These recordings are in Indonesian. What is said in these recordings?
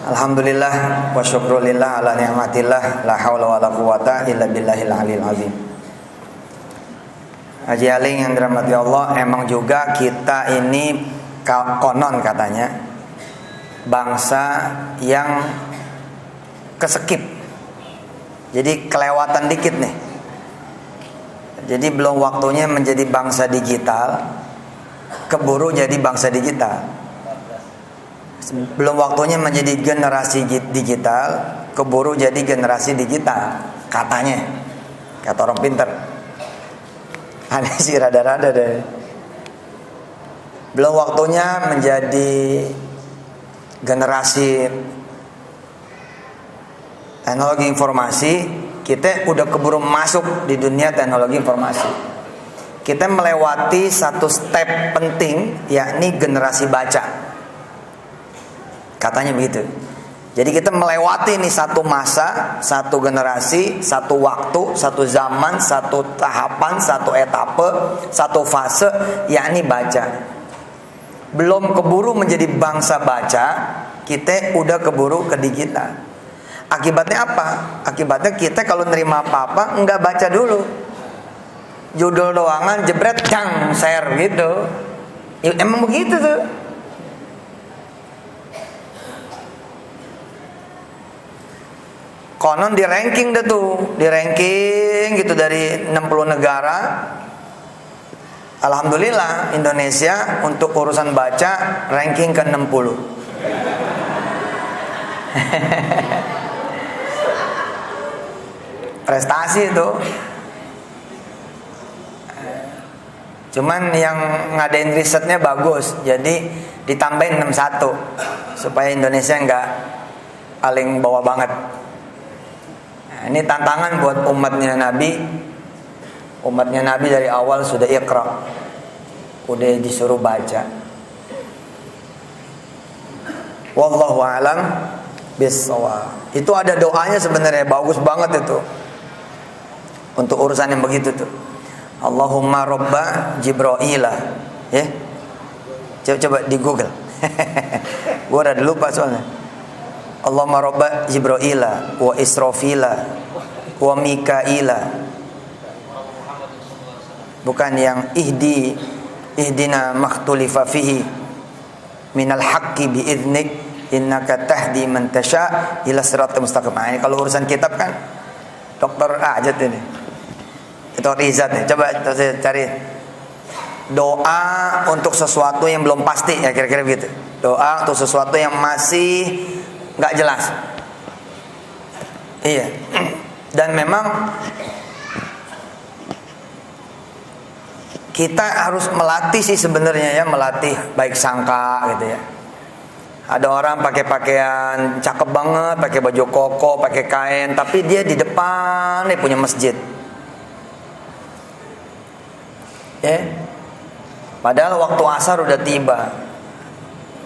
Alhamdulillah wa syukrulillah ala ni'matillah la haula wa la quwata illa billahil aliyil azim. Haji Aling yang dirahmati Allah, emang juga kita ini konon katanya bangsa yang kesekip. Jadi kelewatan dikit nih. Jadi belum waktunya menjadi bangsa digital, keburu jadi bangsa digital. Belum waktunya menjadi generasi digital, keburu jadi generasi digital, katanya, kata orang pinter. Aneh sih rada-rada deh. Belum waktunya menjadi generasi teknologi informasi, kita udah keburu masuk di dunia teknologi informasi. Kita melewati satu step penting, yakni generasi baca. Katanya begitu. Jadi kita melewati nih satu masa, satu generasi, satu waktu, satu zaman, satu tahapan, satu etape, satu fase, yakni baca. Belum keburu menjadi bangsa baca, kita udah keburu ke digital. Akibatnya apa? Akibatnya kita kalau nerima apa-apa enggak baca dulu. Judul doangan jebret jang share gitu. Ya, emang begitu tuh. Konon di ranking deh tuh, di ranking gitu dari 60 negara. Alhamdulillah Indonesia untuk urusan baca ranking ke-60. Prestasi itu. Cuman yang ngadain risetnya bagus, jadi ditambahin 61 supaya Indonesia nggak paling bawah banget. Nah, ini tantangan buat umatnya Nabi. Umatnya Nabi dari awal sudah iqra, udah disuruh baca. Wallahu a'lam bissawab. Itu ada doanya sebenarnya bagus banget itu. Untuk urusan yang begitu tuh. Allahumma robba Jibrailah. Ya. Coba di Google. Gua udah lupa soalnya. Allahumma robba Jibrailah wa Israfila wa Mikaila. Bukan yang ihdina makhtulifa fihi minal haqqi bi'idnik innaka tahdi man tasha ila siratal mustaqim. Ini kalau urusan kitab kan Dr. Ajat ini. Itu Rizat nih. Coba saya cari doa untuk sesuatu yang belum pasti ya, kira-kira gitu. Doa untuk sesuatu yang masih nggak jelas. Iya. Dan memang kita harus melatih sih sebenarnya ya, melatih baik sangka gitu ya. Ada orang pakai pakaian cakep banget, pakai baju koko, pakai kain, tapi dia di depan nih punya masjid. Ya. Padahal waktu asar udah tiba.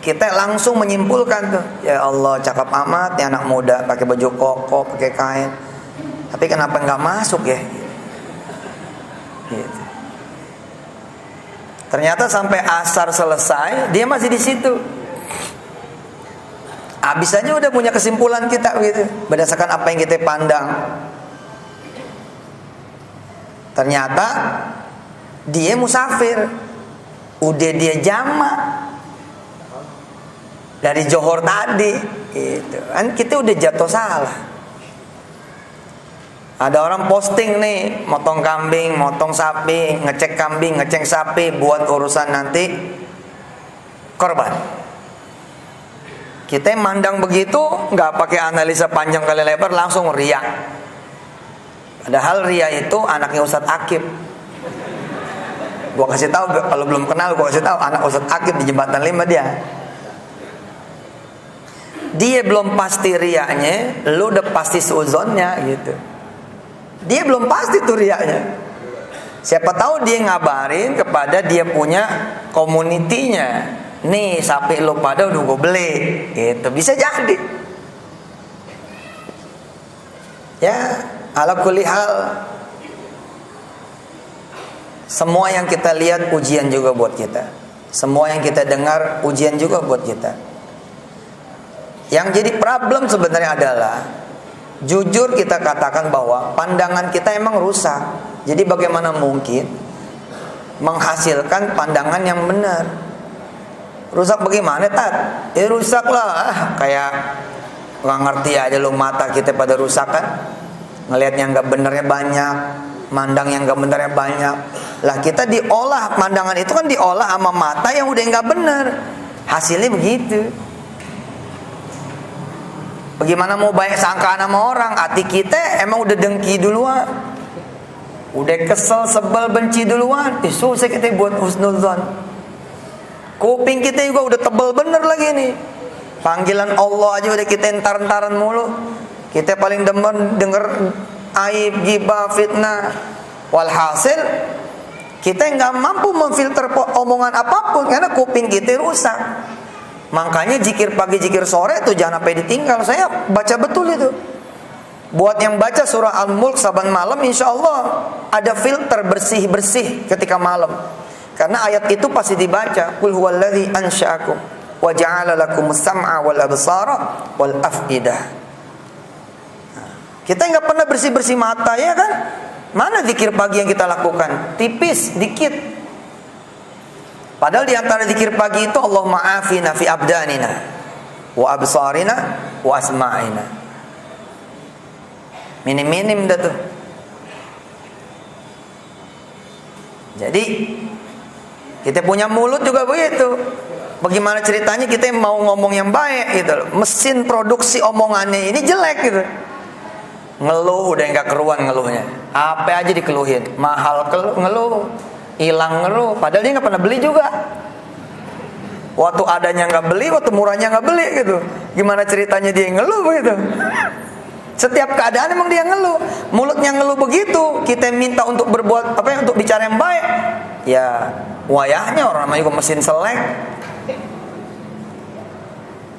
Kita langsung menyimpulkan tuh, ya Allah cakep amat ya anak muda pakai baju koko, pakai kain. Tapi kenapa nggak masuk ya? Gitu. Ternyata sampai asar selesai dia masih di situ. Habis aja udah punya kesimpulan kita gitu, berdasarkan apa yang kita pandang. Ternyata dia musafir. Udah dia jamak dari Johor tadi gitu. Kan kita udah jatuh salah. Ada orang posting nih, motong kambing, motong sapi, ngecek kambing, ngecek sapi buat urusan nanti korban. Kita mandang begitu, nggak pakai analisa panjang kali lebar, langsung riak. Padahal riak itu anaknya Ustadz Akib. Gua kasih tahu, kalau belum kenal gua kasih tahu, anak Ustadz Akib di Jembatan 5 dia. Dia belum pasti riaknya, lu udah pasti seuzonnya gitu. Dia belum pasti tuh riaknya. Siapa tahu dia ngabarin kepada dia punya komunitinya, nih sapi lu pada udah gue beli, gitu. Bisa jadi. Ya, ala kulli hal, semua yang kita lihat ujian juga buat kita. Semua yang kita dengar ujian juga buat kita. Yang jadi problem sebenarnya adalah, jujur kita katakan bahwa pandangan kita emang rusak. Jadi bagaimana mungkin menghasilkan pandangan yang benar? Rusak bagaimana, Tat? Ya rusak lah, kayak nggak ngerti aja lu, mata kita pada rusak kan? Ngelihat yang nggak benernya banyak, mandang yang nggak benernya banyak. Lah kita diolah, pandangan itu kan diolah sama mata yang udah nggak bener. Hasilnya begitu. Bagaimana mau baik sangkaan sama orang? Hati kita emang udah dengki duluan, udah kesel, sebel, benci duluan. Susah kita buat husnudzon. Kuping kita juga udah tebel bener lagi nih. Panggilan Allah aja udah kita entar-entaran mulu. Kita paling demen denger aib, gibah, fitnah. Walhasil kita nggak mampu memfilter omongan apapun karena kuping kita rusak. Makanya zikir pagi, zikir sore itu jangan sampai ditinggal. Saya baca betul itu. Buat yang baca surah Al-Mulk saban malam, insya Allah ada filter bersih-bersih ketika malam. Karena ayat itu pasti dibaca. Qul huwallazi ansha'akum wa ja'ala lakumus sam'a wal absara wal af'idah. Kita nggak pernah bersih-bersih mata, ya kan? Mana zikir pagi yang kita lakukan? Tipis, dikit. Padahal di antara zikir pagi itu Allahumma afina fi abdanina wa absarina wa asma'ina. Minim-minim dah tuh. Jadi kita punya mulut juga begitu. Bagaimana ceritanya kita mau ngomong yang baik gitu loh. Mesin produksi omongannya ini jelek gitu. Ngeluh udah nggak keruan ngeluhnya. Apa aja dikeluhin. Mahal ngeluh, hilang ngeluh. Padahal dia nggak pernah beli juga. Waktu adanya nggak beli, waktu murahnya nggak beli gitu. Gimana ceritanya dia ngeluh begitu? Setiap keadaan emang dia ngeluh. Mulutnya ngeluh begitu. Kita minta untuk berbuat apa ya, untuk bicara yang baik. Ya wayahnya orang namanya juga mesin selek.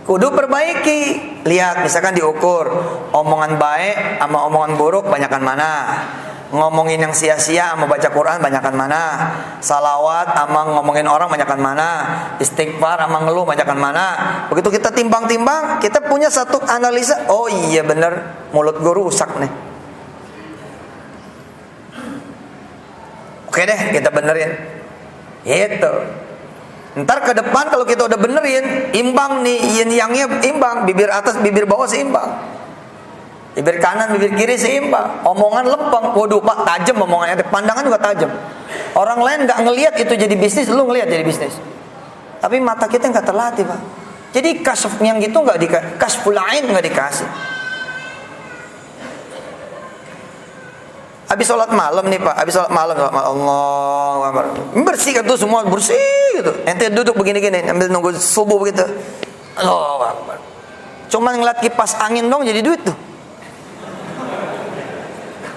Kudu perbaiki. Lihat misalkan diukur omongan baik sama omongan buruk banyakan mana. Ngomongin yang sia-sia sama baca Quran banyakan mana. Salawat sama ngomongin orang banyakan mana. Istighfar sama ngeluh banyakan mana. Begitu kita timbang-timbang, kita punya satu analisa. Oh iya bener, mulut gue rusak nih. Oke deh, kita benerin. Gitu. Ntar ke depan kalau kita udah benerin, imbang nih, yin yangnya imbang, bibir atas, bibir bawah seimbang, bibir kanan, bibir kiri seimbang, omongan lempeng. Waduh Pak, tajam omongannya, pandangan juga tajam. Orang lain nggak ngelihat itu jadi bisnis, lu ngelihat jadi bisnis. Tapi mata kita nggak terlatih Pak. Jadi kasf yang gitu nggak dikasih, kasful ain nggak dikasih. Habis sholat malam nih Pak, habis sholat malam Allah bersihkan tuh semua, bersih gitu. Ente duduk begini-gini ambil nunggu subuh begitu. Allah Akbar. Cuman ngeliat kipas angin dong jadi duit tuh.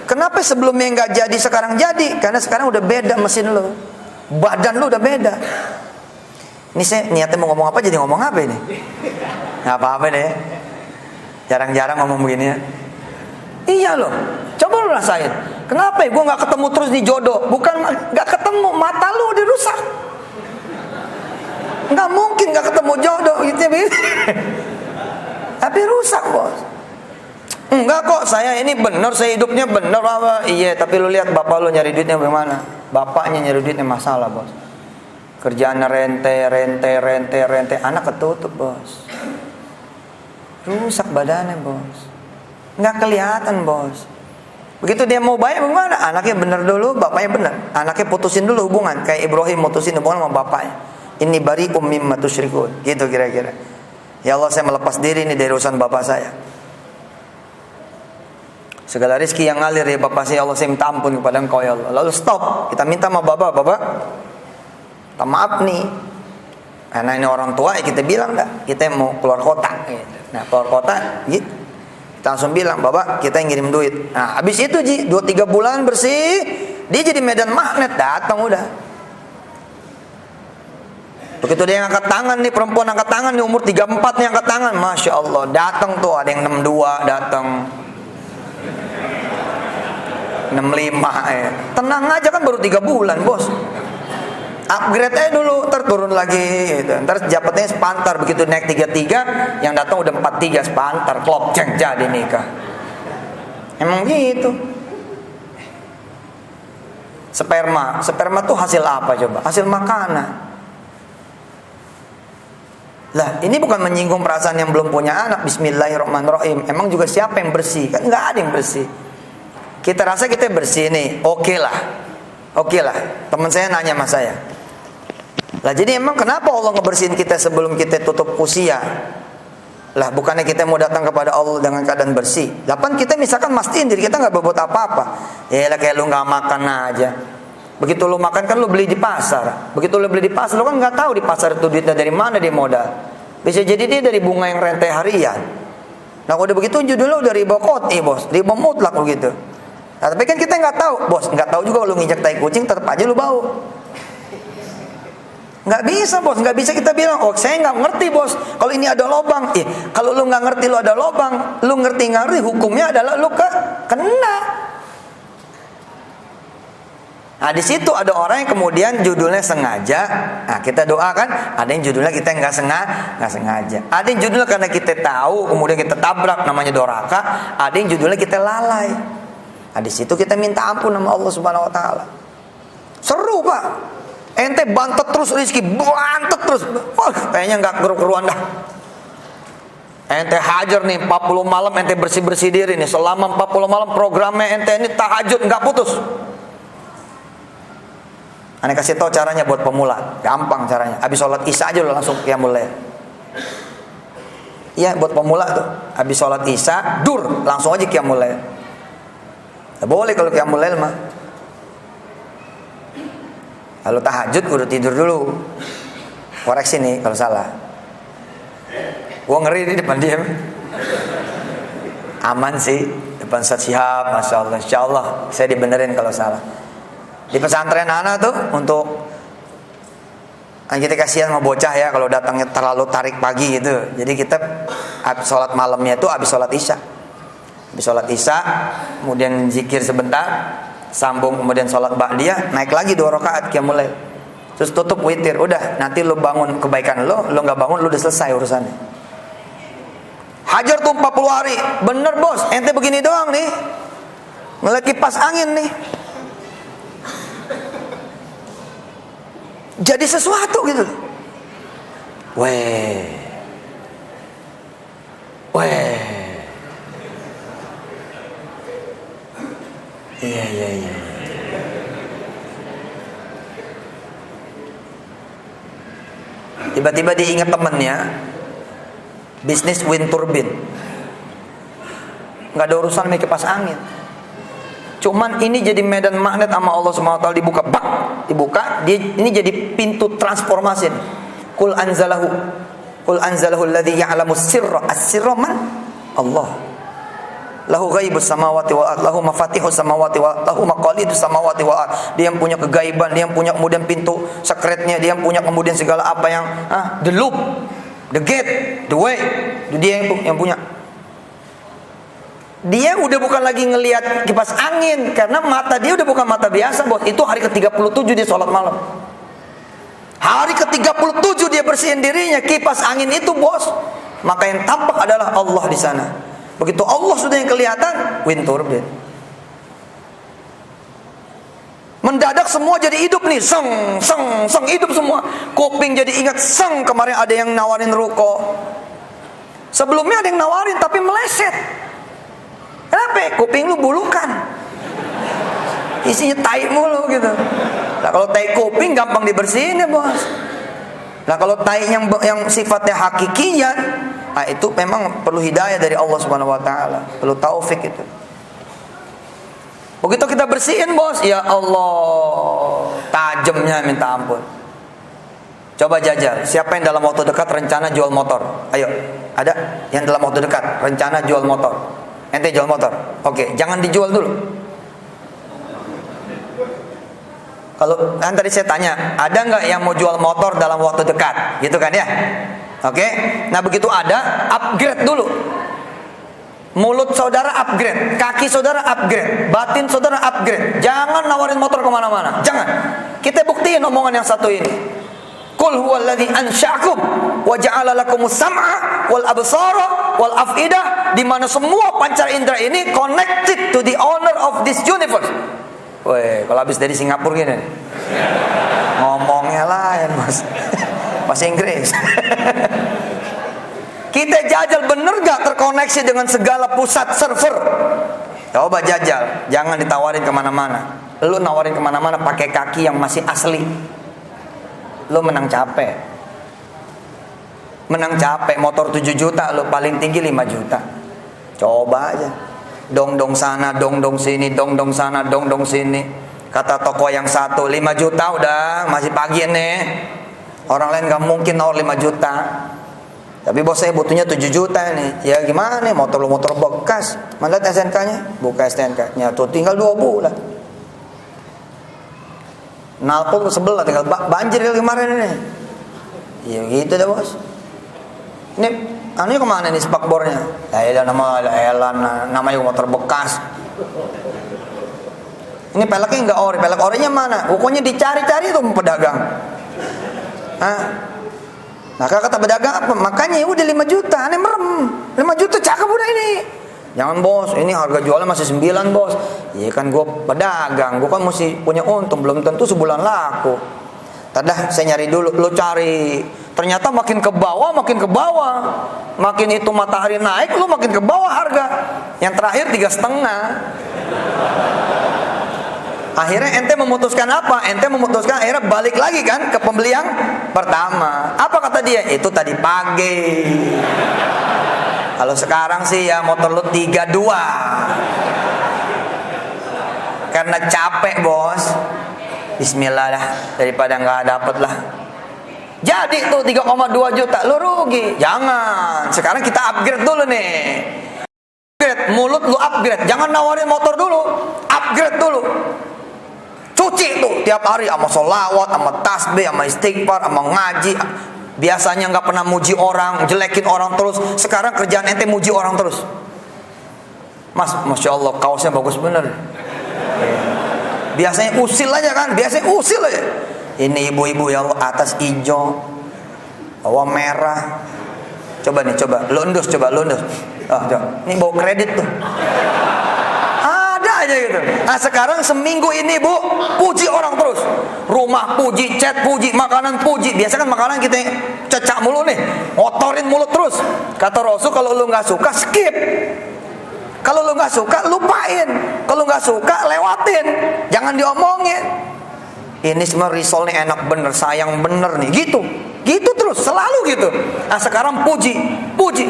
Kenapa sebelumnya nggak jadi sekarang jadi? Karena sekarang udah beda mesin lo, badan lo udah beda. Ini saya niatnya mau ngomong apa jadi ngomong apa ini? Nggak apa-apa deh. Jarang-jarang ngomong begini ya. Iya loh, coba lu rasain. Kenapa ya gue gak ketemu terus di jodoh? Bukan gak ketemu, mata lu udah rusak. Gak mungkin gak ketemu jodoh gitu ya. Tapi rusak bos. Enggak kok, saya ini bener, saya hidupnya bener apa? Iya, tapi lu lihat bapak lu nyari duitnya bagaimana? Bapaknya nyari duitnya masalah bos. Kerjaannya rente, anak ketutup bos. Rusak badannya bos. Nggak kelihatan bos. Begitu dia mau baik bagaimana? Anaknya benar dulu, bapaknya benar. Anaknya putusin dulu hubungan, kayak Ibrahim mutusin hubungan sama bapaknya. Ini bari'um mimma tusyrikun. Gitu kira-kira. Ya Allah, saya melepas diri ini dari urusan bapak saya. Segala rezeki yang ngalir ya bapak saya, Allah saya minta ampun kepada Engkau ya Allah. Lalu stop, kita minta sama bapak, minta maaf nih. Karena ini orang tua ya kita bilang dah, kita mau keluar kota. Nah keluar kota, gitu. Kita langsung bilang, Bapak kita yang ngirim duit. Nah habis itu Ji, 2-3 bulan bersih, dia jadi medan magnet, datang udah. Begitu dia angkat tangan nih, perempuan angkat tangan nih, umur 34 nih angkat tangan, Masya Allah, datang tuh, ada yang 62, datang 65 ya. Tenang aja kan baru 3 bulan bos. Upgrade aja dulu, ntar turun lagi gitu. Ntar jabatannya sepantar, begitu naik 33, yang datang udah 43 sepantar, klop ceng jadi nikah. Emang gitu. Sperma tuh hasil apa coba? Hasil makanan. Lah, ini bukan menyinggung perasaan yang belum punya anak. Bismillahirrahmanirrahim. Emang juga siapa yang bersih? Kan nggak ada yang bersih. Kita rasa kita bersih nih, oke lah. Teman saya nanya sama saya. Lah jadi emang kenapa Allah ngebersihin kita sebelum kita tutup usia? Lah bukannya kita mau datang kepada Allah dengan keadaan bersih? Lapan kita misalkan mastiin diri kita nggak berbuat apa-apa. Ya lah kayak lu nggak makan aja. Begitu lu makan kan lu beli di pasar. Begitu lu beli di pasar lu kan nggak tahu di pasar itu duitnya dari mana dia modal. Bisa jadi dia dari bunga yang rentai harian. Nah kalau udah begitu judulnya udah riba qot'i bos, riba mutlak begitu. Nah, tapi kan kita nggak tahu, bos, nggak tahu juga lu nginjak tai kucing tetap aja lu bau. Nggak bisa bos, nggak bisa kita bilang, oh saya nggak ngerti bos, kalau ini ada lobang. Kalau lu nggak ngerti lu ada lobang, lu ngerti hukumnya adalah lu kena. Nah di situ ada orang yang kemudian judulnya sengaja. Nah kita doakan, ada yang judulnya kita nggak sengaja. Ada yang judulnya karena kita tahu, kemudian kita tabrak namanya doraka. Ada yang judulnya kita lalai. Nah di situ kita minta ampun sama Allah Subhanahu Wa Taala. Seru pak. Ente bantet terus rezeki, bantet terus. Wah, kayaknya nggak keru-keruan dah. Ente hajar nih 40 malam ente bersih-bersih diri nih. Selama 40 malam programnya ente ini tahajud nggak putus. Ane kasih tahu caranya buat pemula, gampang caranya. Habis sholat isya aja lo langsung qiyamul lail. Iya buat pemula tuh. Habis sholat isya, dur langsung aja qiyamul lail. Boleh kalau qiyamul lail mah. Kalau tahajud udah tidur dulu. Koreksi nih kalau salah. Gua ngeri di depan dia. Aman sih depan Ustaz Syihab, masya Allah. Insya Allah saya dibenerin kalau salah. Di pesantren anak tuh untuk kan kita kasihan sama bocah ya kalau datangnya terlalu tarik pagi gitu. Jadi kita sholat malamnya itu habis sholat isya. Habis sholat isya, kemudian zikir sebentar, sambung kemudian sholat ba'diyah, naik lagi 2 rakaat qiyamul lail. Terus tutup witir. Udah, nanti lu bangun kebaikan lu nggak bangun lu udah selesai urusannya. Hajar tuh 40 hari. Bener bos, ente begini doang nih. Ngeliat kipas angin nih. Jadi sesuatu gitu. Weh. Iya. Tiba-tiba diingat temennya bisnis wind turbine. Nggak ada urusan sama kipas angin. Cuman ini jadi medan magnet sama Allah SWT dibuka, dibuka, ini jadi pintu transformasi. Qul anzalahu alladhi ya'lamu sirra. As-sirra man? Allah. Lahu ghaibus samawati wal ard, lahu mafatihus samawati wal ard, lahu maqalidus samawati wal ard. Dia yang punya kegaiban, dia yang punya kemudian pintu sekretnya, dia yang punya kemudian segala apa yang the loop, the gate, the way. Dia yang punya. Dia udah bukan lagi ngelihat kipas angin karena mata dia udah bukan mata biasa, bos. Itu hari ke-37 dia sholat malam. Hari ke-37 dia bersihin dirinya, kipas angin itu, bos. Maka yang tampak adalah Allah di sana. Begitu Allah sudah yang kelihatan, wind turbine. Mendadak semua jadi hidup nih, seng hidup semua. Kuping jadi ingat, kemarin ada yang nawarin ruko. Sebelumnya ada yang nawarin tapi meleset. Kenapa? Kuping lu bulukan. Isinya tai mulu gitu. Nah kalau tai kuping gampang dibersihin ya bos. Nah kalau tai yang sifatnya hakikiyah, nah itu memang perlu hidayah dari Allah Subhanahu Wa Taala, perlu taufik itu. Begitu kita bersihin bos, ya Allah, tajamnya minta ampun. Coba jajal, siapa yang dalam waktu dekat rencana jual motor? Ayo, ada yang dalam waktu dekat rencana jual motor? Ente jual motor? Oke, jangan dijual dulu. Kalau kan tadi saya tanya, ada nggak yang mau jual motor dalam waktu dekat? Gitu kan ya? Oke, nah begitu ada, upgrade dulu. Mulut saudara upgrade, kaki saudara upgrade, batin saudara upgrade. Jangan nawarin motor kemana-mana, jangan. Kita buktiin omongan yang satu ini. Qul huwallazi ansya'akum wa ja'ala lakumus sam'a wal absara wal af'idah, di mana semua pancar indera ini connected to the owner of this universe. Weh, kalau habis dari Singapura gini ngomongnya lain, Mas. Bahasa Inggris. Kita jajal, bener gak terkoneksi dengan segala pusat server? Coba jajal, jangan ditawarin kemana-mana. Lu nawarin kemana-mana pakai kaki yang masih asli, lu menang capek. Menang capek. Motor 7 juta, lu paling tinggi 5 juta. Coba aja. Dong-dong sana, dong-dong sini, dong-dong sana, dong-dong sini. Kata toko yang satu 5 juta udah, masih pagi nih. Orang lain gak mungkin nawar 5 juta. Tapi bos saya butuhnya 7 juta nih. Ya gimana nih, motor lu motor bekas. Mana SNK-nya? Buka SNK-nya tuh tinggal 2 bulan. Nalpot sebelah tinggal banjir kemarin ini. Ya gitu deh bos. Ini anu kemana nih spakbornya? Ya namanya motor bekas. Ini peleknya enggak ori, pelek orinya mana? Pokoknya dicari-cari tuh pedagang. Nah kata pedagang apa? Makanya udah 5 juta, aneh merem. 5 juta cakep udah ini. Jangan bos, ini harga jualnya masih 9 bos. Iya kan gue pedagang, gue kan mesti punya untung, belum tentu sebulan laku. Tadah saya nyari dulu, lo cari. Ternyata makin ke bawah, makin ke bawah. Makin itu matahari naik, lo makin ke bawah harga. Yang terakhir 3,5. Akhirnya ente memutuskan apa? Ente memutuskan akhirnya balik lagi kan ke pembeli yang pertama. Apa kata dia? Itu tadi pagi. Kalau sekarang sih ya motor lu 32. Karena capek bos. Bismillah dah, daripada nggak dapet lah. Jadi tuh 3,2 juta lu rugi. Jangan. Sekarang kita upgrade dulu nih. Upgrade, mulut lu upgrade. Jangan nawarin motor dulu. Upgrade dulu. Cuci tuh tiap hari sama sholawat, sama tasbih, sama istighfar, sama ngaji. Biasanya nggak pernah muji orang, jelekin orang terus. Sekarang kerjaan ente muji orang terus. Mas, masya Allah kaosnya bagus bener. Biasanya usil aja kan, biasanya usil aja. Ini ibu-ibu ya Allah, atas hijau, bawah merah. Coba nih, coba lu endus, coba lu endus. Coba. Ini bawa kredit tuh. Aja gitu. Nah sekarang seminggu ini bu, puji orang terus. Rumah puji, chat puji, makanan puji. Biasa kan makanan kita cecak mulu nih, ngotorin mulut terus. Kata Rasul kalau lu nggak suka skip. Kalau lu nggak suka lupain. Kalau nggak suka lewatin. Jangan diomongin. Ini semua risol nih enak bener, sayang bener nih. Gitu, gitu terus, selalu gitu. Nah sekarang puji, puji.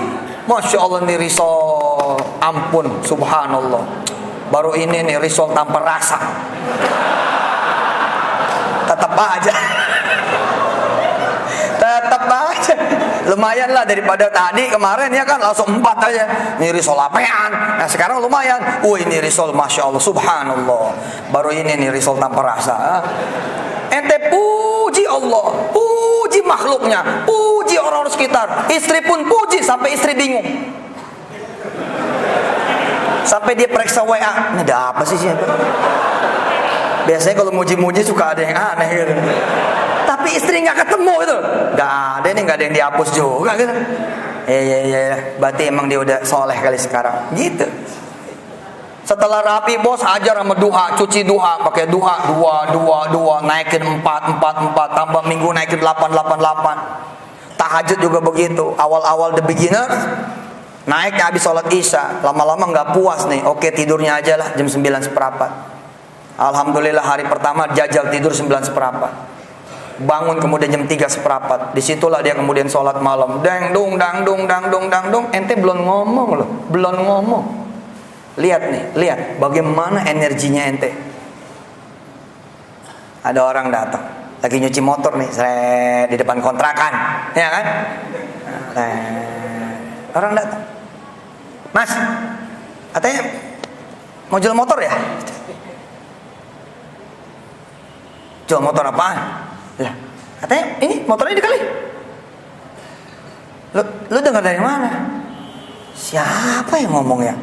Masya Allah nih risol, ampun, subhanallah. Baru ini nih risol tanpa rasa. Tetap aja. Tetap aja. Lumayan lah daripada tadi kemarin ya kan langsung 4 aja. Ini risol apean. Nah sekarang lumayan. Ini risol masya Allah subhanallah. Baru ini nih risol tanpa rasa. Ente puji Allah, puji makhluknya, puji orang-orang sekitar. Istri pun puji sampai istri bingung. Sampai dia periksa WA, ini ada apa sih siapa? Biasanya kalau muji-muji suka ada yang aneh gitu. Tapi istri nggak ketemu gitu, nggak ada nih, nggak ada yang dihapus juga gitu. Iya, berarti emang dia udah soleh kali sekarang, gitu. Setelah rapi bos hajar sama duha, cuci duha, pakai duha, dua, naikin 4, tambah minggu naikin 8. Tahajud juga begitu, awal-awal the beginner. Naik habis sholat isya, lama-lama nggak puas nih. Oke tidurnya aja lah jam 9:15. Alhamdulillah hari pertama jajal tidur 9:15. Bangun kemudian jam 3:15. Disitulah dia kemudian sholat malam. Dang dung. Ente belum ngomong loh, belum ngomong. Lihat nih, lihat bagaimana energinya ente. Ada orang datang, lagi nyuci motor nih, di depan kontrakan, ya kan? Orang datang. Mas, katanya mau jual motor ya? Jual motor apaan? Lah, katanya ini motornya dikali. Lu dengar dari mana? Siapa yang ngomong ya?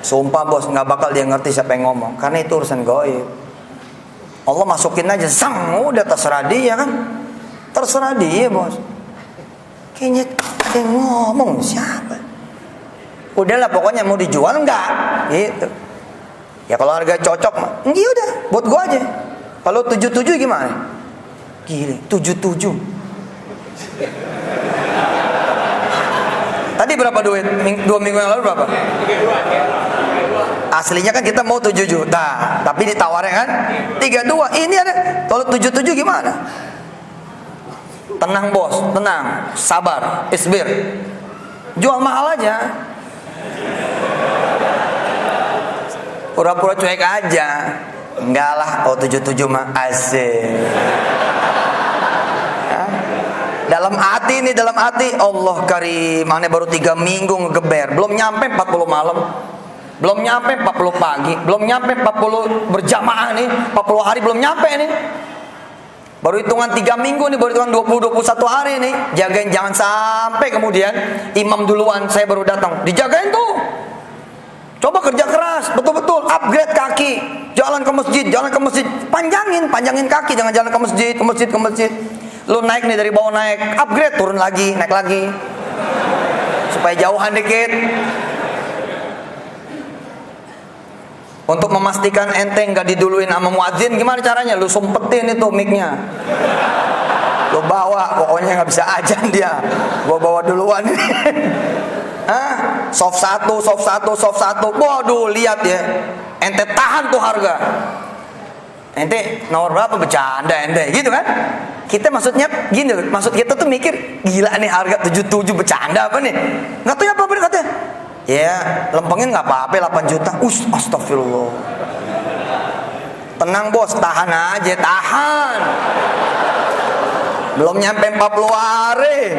Sumpah bos, nggak bakal dia ngerti siapa yang ngomong, karena itu urusan gaib. Allah masukin aja, sang, udah terserah dia kan. Terserah dia, bos. Kayaknya ada yang ngomong, siapa? Udahlah pokoknya mau dijual enggak? Gitu. Ya kalau harga cocok mah, iya udah, buat gua aja. Kalau 77 gimana? Gile, 77. Tadi berapa duit? 2 minggu yang lalu berapa? 32. Aslinya kan kita mau 7 juta, tapi ditawarnya kan 32. Ini ada, kalau 77 gimana? Tenang bos, tenang, sabar, isbir. Jual mahal aja. Pura-pura cuek aja. Enggak lah, oh 77 mah asik. Dalam hati nih, dalam hati, Allah karim, mana baru 3 minggu ngegeber, belum nyampe 40 malam, belum nyampe 40 pagi, belum nyampe 40 berjamaah nih, 40 hari belum nyampe nih. Baru hitungan 3 minggu nih, baru hitungan 20-21 hari nih. Jagain jangan sampai kemudian imam duluan, saya baru datang. Dijagain tuh. Coba kerja keras, betul-betul upgrade kaki, jalan ke masjid, jalan ke masjid, panjangin kaki, jangan jalan ke masjid, ke masjid. Lu naik nih dari bawah naik, upgrade, turun lagi, naik lagi. Supaya jauhan dikit. Untuk memastikan ente nggak diduluin sama muadzin, gimana caranya? Lu sumpetin itu mic-nya. Lu bawa, pokoknya nggak bisa ajan dia. Gua bawa duluan. Hah? Soft 1. Waduh, lihat ya. Ente tahan tuh harga. Ente nomor berapa, bercanda ente, gitu kan? Kita maksudnya gini loh, maksud kita tuh mikir, gila nih harga 77 bercanda apa nih? Nggak tahu ya apa bener katanya. Ya, lempengin nggak apa-apa 8 juta. Astagfirullah. Tenang bos, tahan aja, tahan. Belum nyampe 40 hari.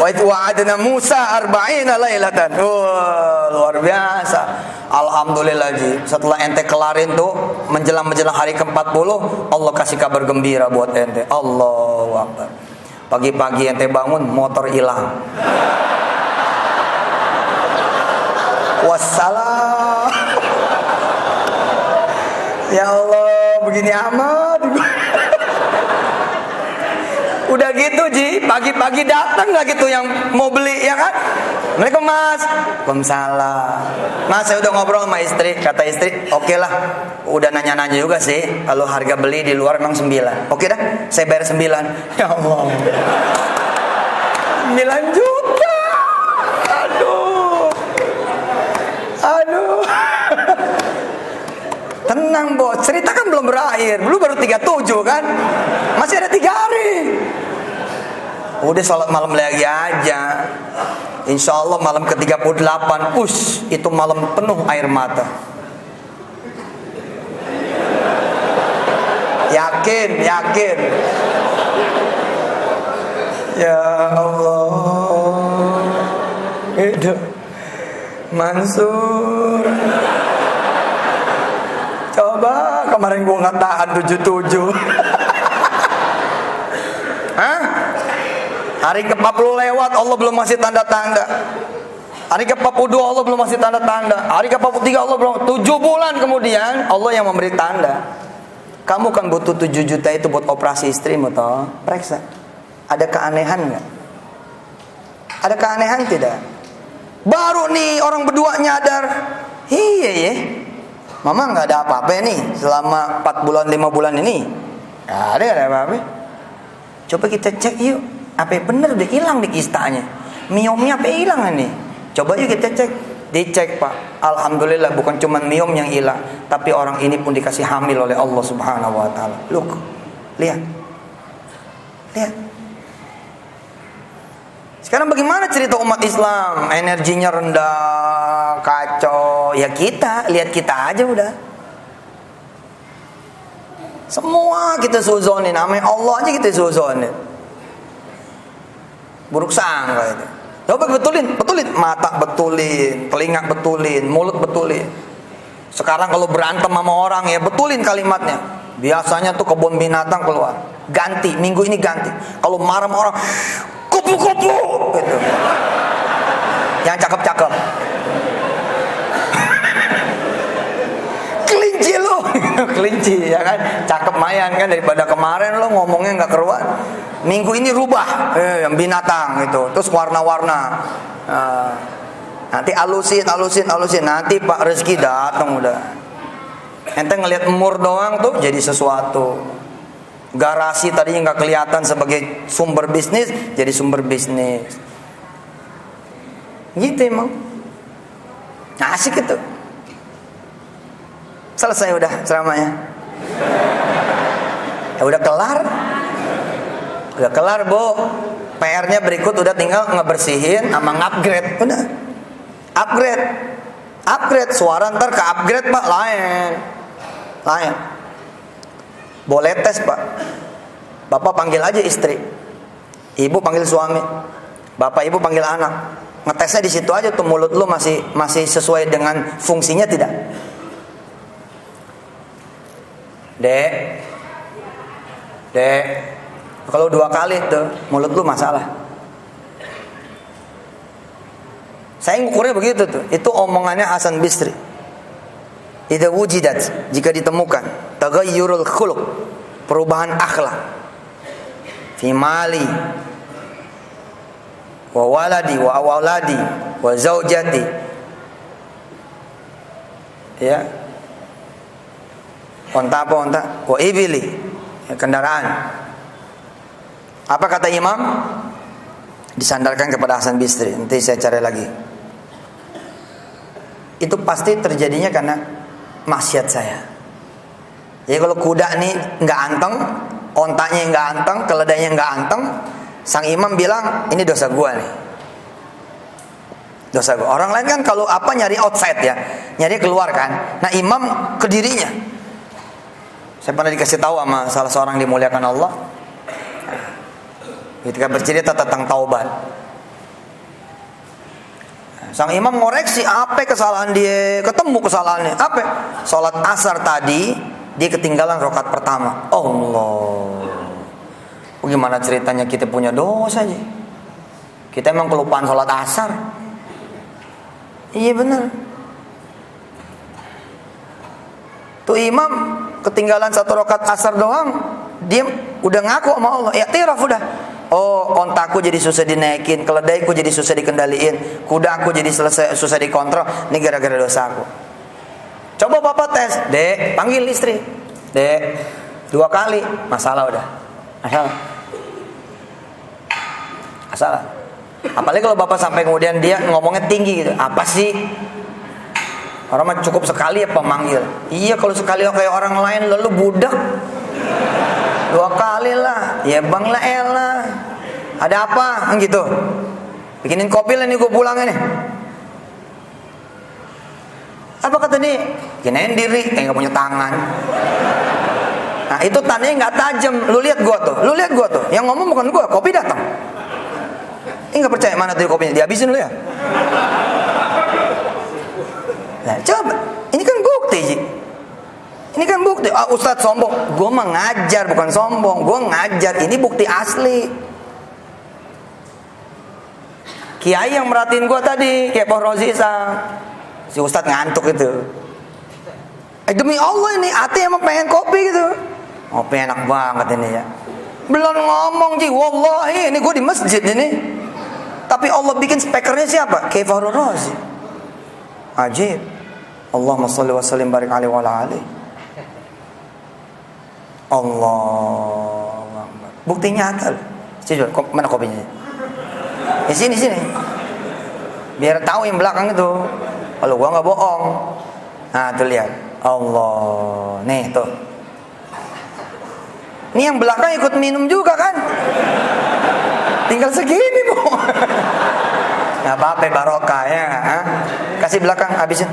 Wa itu wa'adna Musa 40 lailatan. Wah, luar biasa. Alhamdulillah ji. Setelah ente kelarin tuh menjelang hari ke-40, Allah kasih kabar gembira buat ente. Allahu Akbar. Pagi-pagi ente bangun, motor hilang. Wassalam. Ya Allah, begini amat. Udah gitu Ji, pagi-pagi datang lagi tuh yang mau beli, ya kan? Assalamualaikum Mas. Waalaikumsalam. Mas, saya udah ngobrol sama istri. Kata istri, oke lah. Udah nanya-nanya juga sih, kalau harga beli di luar memang 9. Oke dah, saya bayar 9. Ya Allah, 9 juta. Aduh. Tenang bos, cerita kan belum berakhir. Belum baru 37 kan? Masih ada 3 hari. Udah sholat malam lagi aja. Insya Allah malam ke-38, itu malam penuh air mata. Yakin. Ya Allah. Hidup Mansur. Coba kemarin gua nggak tahan 77. Hah? Hari ke-40 lewat, Allah belum masih tanda-tanda. Hari ke-42 Allah belum masih tanda-tanda. Hari ke-43 Allah belum. 7 bulan kemudian Allah yang memberi tanda. Kamu kan butuh 7 juta itu buat operasi istrimu toh. Periksa. Ada keanehan nggak? Ada keanehan tidak? Baru nih orang berdua nyadar. Iya ya. Mama nggak ada apa-apa nih selama 4 bulan 5 bulan ini. Nggak ada apa-apa. Coba kita cek yuk. Apa bener udah hilang di kistanya? Miomnya apa hilang nih? Coba yuk kita cek. Dicek Pak. Alhamdulillah bukan cuma miom yang hilang, tapi orang ini pun dikasih hamil oleh Allah Subhanahu wa taala. Look. Lihat. Sekarang bagaimana cerita umat Islam? Energinya rendah, kacau. Ya kita, lihat kita aja udah. Semua kita suzonin, namanya Allah aja kita suzonin. Buruk sangka itu. Coba betulin. Mata betulin, telinga betulin, mulut betulin. Sekarang kalau berantem sama orang ya betulin kalimatnya. Biasanya tuh kebun binatang keluar. Ganti, minggu ini ganti. Kalau marah sama orang, kupu-kupu gitu. Yang cakep-cakep. Kelinci lu. kelinci ya kan, cakep mayan kan, daripada kemarin lo ngomongnya nggak keruan, minggu ini rubah yang binatang gitu, terus warna-warna. Nanti alusin, nanti Pak rezeki datang udah. Ente ngelihat emur doang tuh jadi sesuatu. Garasi tadinya nggak kelihatan sebagai sumber bisnis, jadi sumber bisnis. Gitu emang. Nah, asik itu. Selesai udah ceramahnya. Ya, udah kelar. Udah kelar, Bu. PR-nya berikut udah tinggal ngebersihin sama ngupgrade. Udah. Upgrade. Suara ntar ke upgrade, Pak, lain. Boleh tes, Pak. Bapak panggil aja istri. Ibu panggil suami. Bapak ibu panggil anak. Ngetesnya di situ aja tuh, mulut lu masih sesuai dengan fungsinya tidak? Dek, kalau 2 kali tuh mulut lu masalah. Saya ngukurnya begitu tuh. Itu omongannya Hasan Bisri. Idza wujidat, jika ditemukan taghayyurul khuluq, perubahan akhlak, fi mali wa waladi wa awladi wa zaujati, ya, onta wa ibili, ya, kendaraan. Apa kata imam? Disandarkan kepada Hasan Bisri. Nanti saya cari lagi. Itu pasti terjadinya karena maksiat saya. Jadi kalau kuda nih nggak anteng, ontanya nggak anteng, keledainya nggak anteng, sang imam bilang ini dosa gua nih. Dosa gua. Orang lain kan kalau apa nyari outside ya, nyari keluar kan. Nah imam ke dirinya. Saya pernah dikasih tahu sama salah seorang dimuliakan Allah. Ketika bercerita tentang taubat, sang imam ngoreksi apa kesalahan dia, ketemu kesalahannya. Apa? Salat asar tadi dia ketinggalan rakaat pertama. Allah. Bagaimana ceritanya kita punya dosa aja? Kita emang kelupaan salat asar. Iya benar. Tuh imam ketinggalan 1 rakaat asar doang, dia udah ngaku sama Allah. Ya tiraf udah. Oh, ontaku jadi susah dinaikin, keledaiku jadi susah dikendaliin, kudaku jadi susah dikontrol. Ini gara-gara dosaku. Coba bapak tes, Dek, panggil istri. Dek, 2 kali, masalah udah. Masalah. Apalagi kalau bapak sampai kemudian dia ngomongnya tinggi gitu. Apa sih? Orang mah cukup sekali ya pemanggil. Iya, kalau sekali kayak orang lain lalu budak. 2 kali lah, ya bang lah elah. Ada apa? Kan gitu. Bikinin kopi lah nih gue pulangnya nih. Apa kata dia? Ginain diri, kayak gak punya tangan. Nah itu tandanya gak tajam. Lu lihat gua tuh. Yang ngomong bukan gua, kopi datang. Ini gak percaya mana tuh kopinya? Dihabisin lu ya. Nah coba, ini kan bukti Ji. Ini kan bukti. Ustadz sombong. Gue mah ngajar, bukan sombong. Gue ngajar. Ini bukti asli. Kiai yang merhatiin gue tadi, kayak Pak Rozi si Ustadz ngantuk itu. Demi Allah ini hati emang pengen kopi gitu. Kopi enak banget ini ya. Belum ngomong Ji, wallahi ini gue di masjid ini. Tapi Allah bikin speakernya siapa? Kayak Pak Rozi. Ajib. Allahumma sholli wa sallim barik alaihi wa ala alihi. Allah, bukti nyata. Sini, mana kopinya? Di sini. Biar tahu yang belakang itu. Kalau gua nggak bohong. Nah, tuh lihat. Allah, nih tuh. Ini yang belakang ikut minum juga kan? Tinggal segini Bu. Nggak apa-apa barokah ya. Kasih belakang, habisin.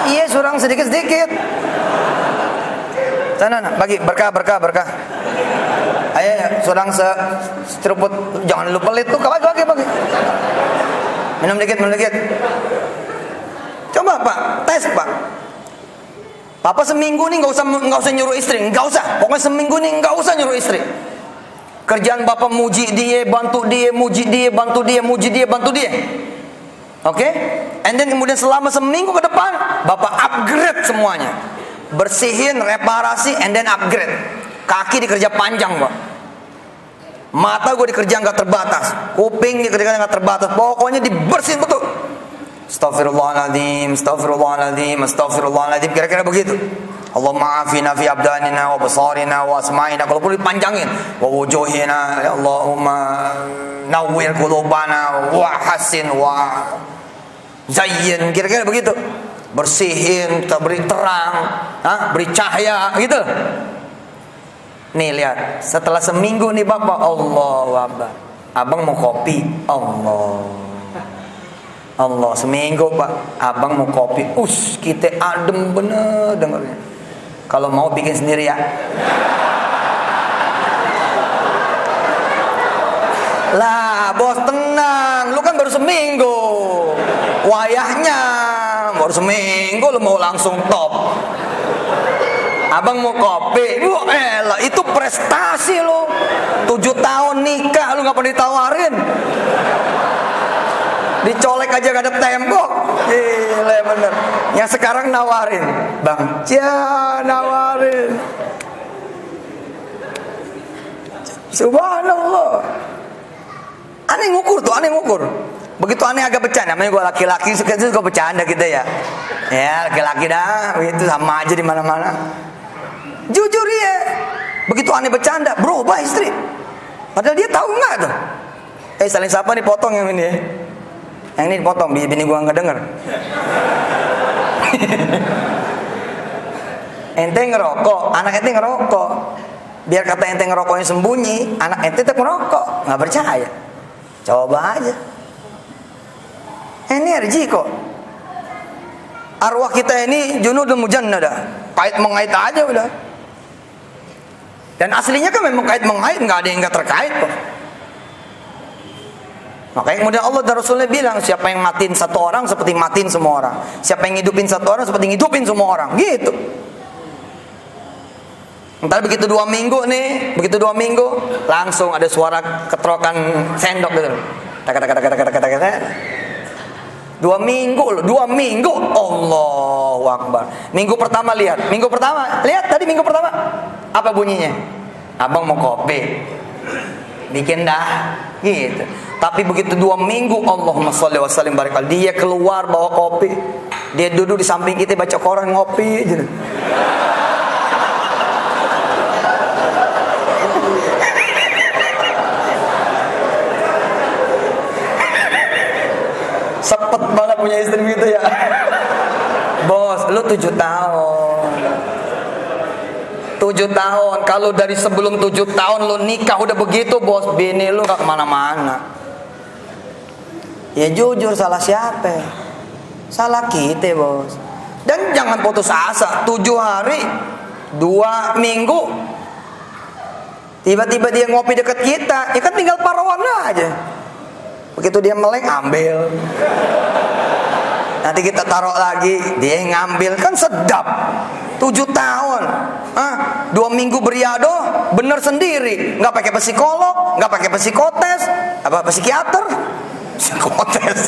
Iya, surang sedikit-sedikit. Sana, bagi berkah. Ayo, surang seceruput, jangan lupa pelit tuh, bagi. Minum dikit. Coba Pak, tes Pak. Papa seminggu nih nggak usah nyuruh istri, nggak usah. Pokoknya seminggu nih nggak usah nyuruh istri. Kerjaan Bapak muji dia, bantu dia, muji dia, bantu dia. Oke? And then kemudian selama seminggu ke depan, Bapak upgrade semuanya. bersihin, reparasi, and then upgrade. Kaki dikerja panjang, Pak. Mata gue dikerja nggak terbatas, kuping dikerja nggak terbatas, pokoknya dibersihin betul. Astaghfirullahaladzim, astaghfirullahaladzim, astaghfirullahaladzim, kira-kira begitu. Allahumma afina fi abdanina wa basarina wa asma'ina, kalau perlu dipanjangin, wa wujuhina, ya Allahumma nawwir qulubana wa hasin wa zayyin, kira-kira begitu. Bersihin, beri terang, beri cahaya, gitu. Nih lihat, setelah seminggu nih Bapak, Allahu Akbar. Abang mau kopi, Allah seminggu Pak, abang mau kopi, kita adem bener dengarnya. Kalau mau bikin sendiri ya. Lah bos tenang, lu kan baru seminggu, wayahnya baru seminggu lu mau langsung top. Abang mau kopi, elah itu prestasi lo. 7 tahun nikah lu nggak pernah ditawarin. Dicolek aja gak ada tembok. Gila bener. Yang sekarang nawarin, Bang, nawarin. Subhanallah. Aneh ngukur tuh, aneh ngukur. Begitu aneh agak bercanda, namanya gue laki-laki suka bercanda gitu ya. Ya laki-laki dah, itu sama aja di mana-mana. Jujur ya, begitu aneh bercanda, berubah istri. Padahal dia tahu nggak tuh. Saling sapa nih, potong yang ini ya. Yang ini potong, bini gua nggak denger. Ente ngerokok, anak ente ngerokok. Biar kata ente ngerokoknya sembunyi, anak ente tetap ngerokok, nggak percaya. Coba aja. Energi kok. Arwah kita ini junudun mujannada, kait mengait aja udah. Dan aslinya kan memang kait mengait, nggak ada yang nggak terkait kok. Makanya kemudian Allah dan Rasulnya bilang, siapa yang matiin satu orang seperti matiin semua orang, siapa yang ngidupin satu orang seperti ngidupin semua orang, gitu. Ntar begitu 2 minggu nih, begitu 2 minggu langsung ada suara ketrokan sendok gitu. Tak. 2 minggu loh, 2 minggu, Allahu Akbar. Minggu pertama lihat tadi minggu pertama apa bunyinya? Abang mau kopi, bikin dah, gitu. Tapi begitu 2 minggu, Allahumma sholli wa sallim barik alaihi, dia keluar bawa kopi, dia duduk di samping kita baca koran ngopi, gitu. Sepet banget punya istri gitu ya. Bos, lu 7 tahun. 7 tahun. Kalau dari sebelum 7 tahun lu nikah udah begitu, bos, bini lu gak kemana-mana. Ya jujur, salah siapa? Salah kita, bos. Dan jangan putus asa. 7 hari 2 minggu tiba-tiba dia ngopi dekat kita, ya kan tinggal parawan aja. Begitu dia melek, ambil. Nanti kita taruh lagi, dia ngambil, kan sedap. 7 tahun, 2 minggu beriado, bener sendiri, nggak pakai psikolog, nggak pakai psikotes, apa psikiater, psikotes.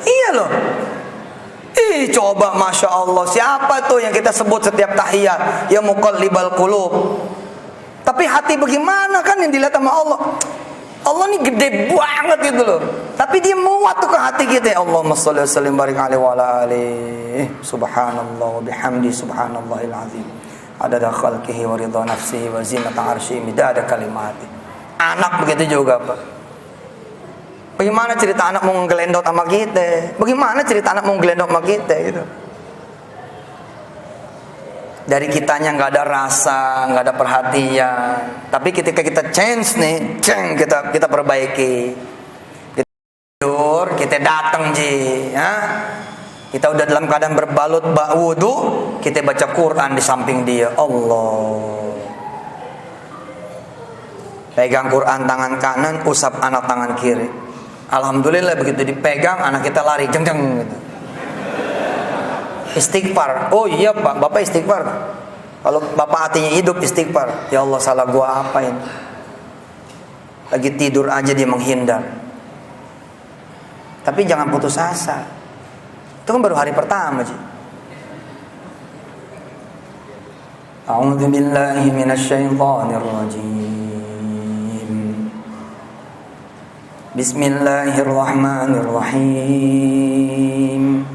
Iya loh. Coba, masya Allah, siapa tuh yang kita sebut setiap tahiyat, ya muqallibal qulub. Tapi hati bagaimana kan yang dilihat sama Allah. Allah ini gede banget gitu loh. Tapi dia muat tuh ke hati kita. Allahumma sholli wa sallim barik alaihi wa ala alihi. Subhanallah wa bihamdi subhanallahil azim. Adada khalqihi wa ridha nafsihi wa zinata arsyihi midada kalimati. Anak begitu juga, Pak. Bagaimana cerita anak mau ngelendot sama kita? Bagaimana cerita anak mau ngelendot sama kita gitu? Dari kitanya nggak ada rasa, nggak ada perhatian. Tapi ketika kita change nih, kita perbaiki. Kita tidur, kita datang ya. Kita udah dalam keadaan berbalut wudu, kita baca Quran di samping dia. Allah. Pegang Quran tangan kanan, usap anak tangan kiri. Alhamdulillah begitu dipegang, anak kita lari jeng gitu. Istighfar. Oh iya Pak, Bapak istighfar. Kalau Bapak hatinya hidup, istighfar. Ya Allah, salah gua apa ini? Lagi tidur aja dia menghindar. Tapi jangan putus asa. Itu kan baru hari pertama sih. A'udzu billahi minasy syaithanir rajim. Bismillahirrahmanirrahim.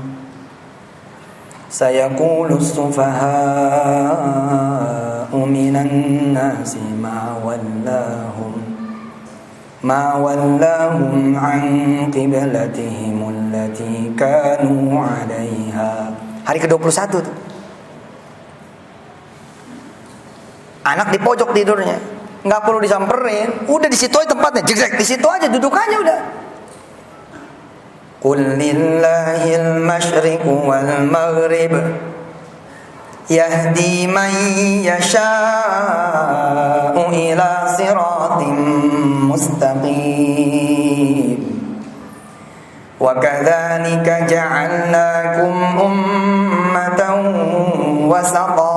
Sayaqulu as-sufaha'u minan nasi ma wallahum an qiblatihim allati kanu 'alaiha. Hari ke-21 tuh. Anak di pojok tidurnya, nggak perlu disamperin, udah di situ aja tempatnya, jegrek di situ aja dudukannya udah. Qul lillahil masyriqu wal maghrib yahdi man yasha'u ila siratim mustaqim. Wa kadzalika ja'alnakum ummatan wasata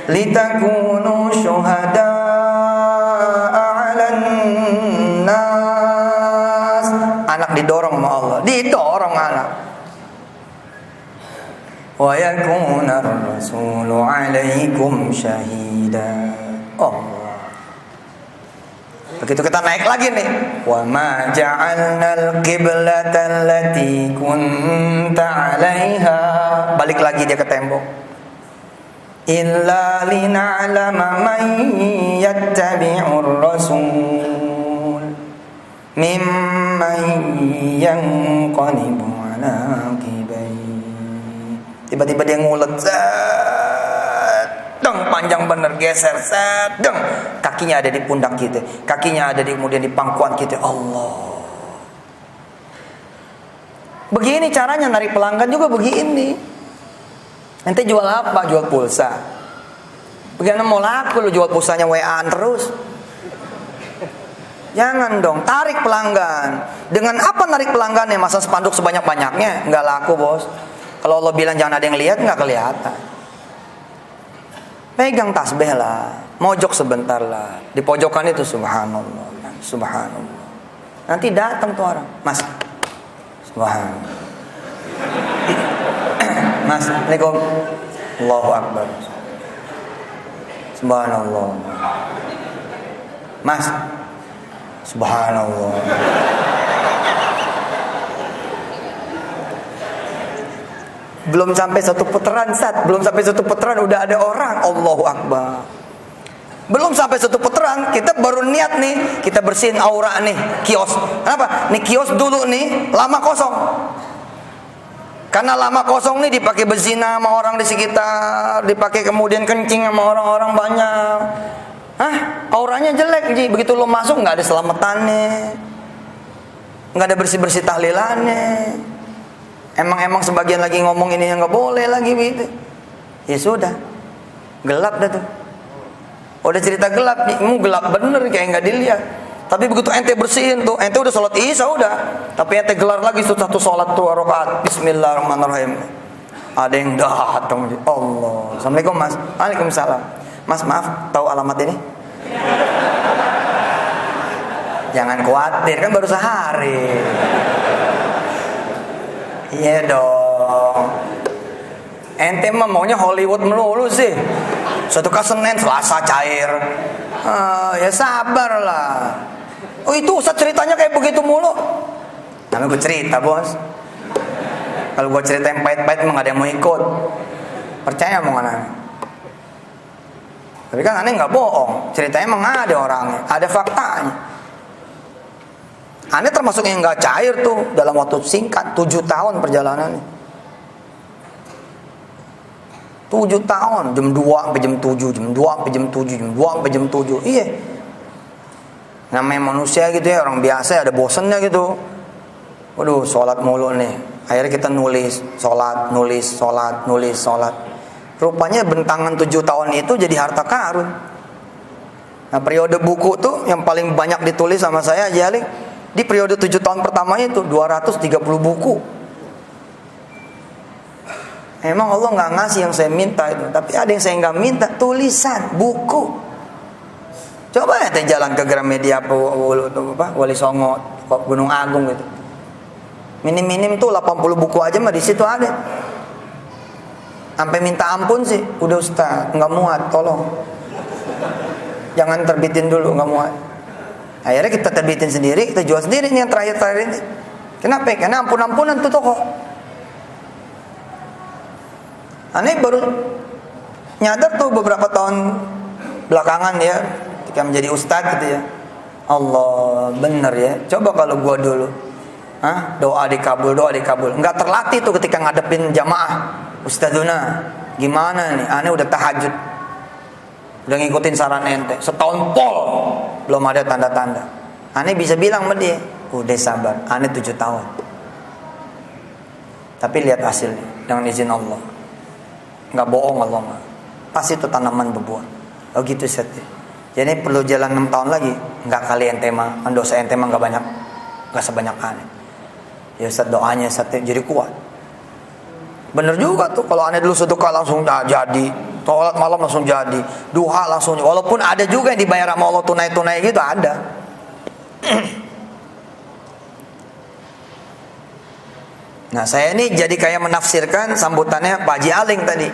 litakunu syuhada'a 'alan nas. Anak didorong sama Allah, didorong anak. Wa yakuna ar-rasulu 'alaikum syahida. Allah. Begitu kita naik lagi nih, wa ma ja'alnal qiblata allati kunta 'alaiha. Balik lagi dia ke tembok. Illa lina'lama man yattabi'ur rasul mimman yanqalibu ala aqibai. Tiba-tiba dia ngulet, deng, panjang bener, geser, deng, kakinya ada di pundak kita, kakinya ada kemudian di pangkuan kita. Allah. Begini caranya narik pelanggan juga begini. Nanti jual apa? Jual pulsa. Bagaimana mau laku lu jual pulsanya WA-an terus? Jangan dong, tarik pelanggan. Dengan apa narik pelanggannya? Masa spanduk sebanyak-banyaknya? Nggak laku, bos. Kalau Allah bilang jangan ada yang lihat, nggak kelihatan. Pegang tasbih lah, mojok sebentar lah. Di pojokan itu subhanallah, subhanallah. Nanti datang tuh orang, mas, subhanallah. Mas, Assalamualaikum. Allahu Akbar. Subhanallah. Mas, subhanallah. Belum sampai satu putaran, belum sampai satu putaran udah ada orang. Allahu Akbar. Belum sampai satu putaran, kita baru niat nih, kita bersihin aura nih, kios. Kenapa? Nih kios dulu nih, lama kosong. Karena lama kosong nih dipakai berzina sama orang di sekitar, dipakai kemudian kencing sama orang-orang banyak. Hah? Auranya jelek, Ji. Begitu lo masuk nggak ada selamatannya, nggak ada bersih-bersih tahlilannya. Emang sebagian lagi ngomong ini yang nggak boleh lagi gitu. Ya sudah, gelap dah tuh. Udah cerita gelap, gelap bener kayak nggak dilihat. Tapi begitu ente bersihin tuh, ente udah sholat isya udah. Tapi ente gelar lagi satu sholat tuh rakaat. Bismillahirrahmanirrahim. Ada yang datang. Allah. Assalamualaikum mas. Waalaikumsalam. Mas maaf, tahu alamat ini? Jangan khawatir, kan baru sehari. Iya dong. Ente mah maunya Hollywood melulu sih. Suatu ke Senin, Selasa cair. Ya sabar lah. Oh itu Ustaz ceritanya kayak begitu mulu. Namanya gue cerita bos. Kalau gue cerita yang pahit-pahit emang gak ada yang mau ikut. Percaya omongan aneh. Tapi kan aneh gak bohong. Ceritanya emang ada orangnya, ada faktanya. Aneh termasuk yang gak cair tuh dalam waktu singkat, 7 tahun perjalanannya. 7 tahun, jam 2 sampai jam 7, jam 2 sampai jam 7, jam 2 sampai jam 7. Iya. Namanya manusia gitu ya, orang biasa ada bosennya gitu. Waduh, sholat mulu nih. Akhirnya kita nulis, sholat, nulis, sholat, nulis, sholat. Rupanya bentangan 7 tahun itu jadi harta karun. Nah, periode buku tuh yang paling banyak ditulis sama saya Jalik, di periode 7 tahun pertamanya itu 230 buku. Emang Allah nggak ngasih yang saya minta itu, tapi ada yang saya nggak minta, tulisan, buku. Coba ya jalan ke Gramedia Wali Songo, Gunung Agung gitu. Minim-minim tuh 80 buku aja mah di situ ada. Sampai minta ampun sih, udah Ustaz, nggak muat, tolong. Jangan terbitin dulu, nggak muat. Akhirnya kita terbitin sendiri, kita jual sendiri nih yang terakhir ini. Kenapa? Karena ampun-ampunan tuh toko. Aneh baru nyadar tuh beberapa tahun belakangan ya, ketika menjadi ustadz gitu ya. Allah, bener ya. Coba kalau gua dulu, doa dikabul. Nggak terlatih tuh ketika ngadepin jamaah. Ustadzuna, gimana nih? Aneh udah tahajud, udah ngikutin saran ente, setahun pol belum ada tanda-tanda. Aneh bisa bilang sama dia, udah sabar. Aneh 7 tahun. Tapi lihat hasilnya dengan izin Allah. Nggak bohong Allah mah. Pasti itu tanaman berbuah. Oh gitu Ustaz. Jadi perlu jalan 6 tahun lagi. Nggak kali ente mah, dosa ente mah nggak banyak, nggak sebanyak aneh. Ya Ustaz, doanya Ustaz jadi kuat. Bener juga tuh, kalau aneh dulu sedekah langsung jadi, sholat malam langsung jadi, duha langsung. Walaupun ada juga yang dibayar sama Allah tunai-tunai gitu, ada. Nah saya ini jadi kayak menafsirkan sambutannya Pak Haji Aling tadi.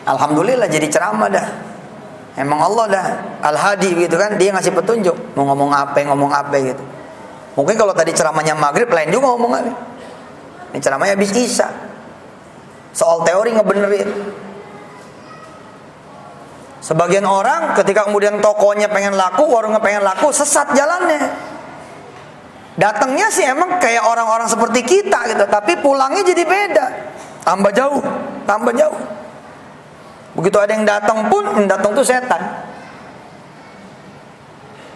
Alhamdulillah jadi ceramah dah. Emang Allah dah Al-Hadi gitu kan, dia ngasih petunjuk mau ngomong apa gitu. Mungkin kalau tadi ceramahnya maghrib lain juga ngomongannya. Ini ceramahnya habis Isya, soal teori ngebenerin. Sebagian orang ketika kemudian tokonya pengen laku, warungnya pengen laku, sesat jalannya. Datangnya sih emang kayak orang-orang seperti kita gitu, tapi pulangnya jadi beda. Tambah jauh. Begitu ada yang datang pun, yang datang tuh setan.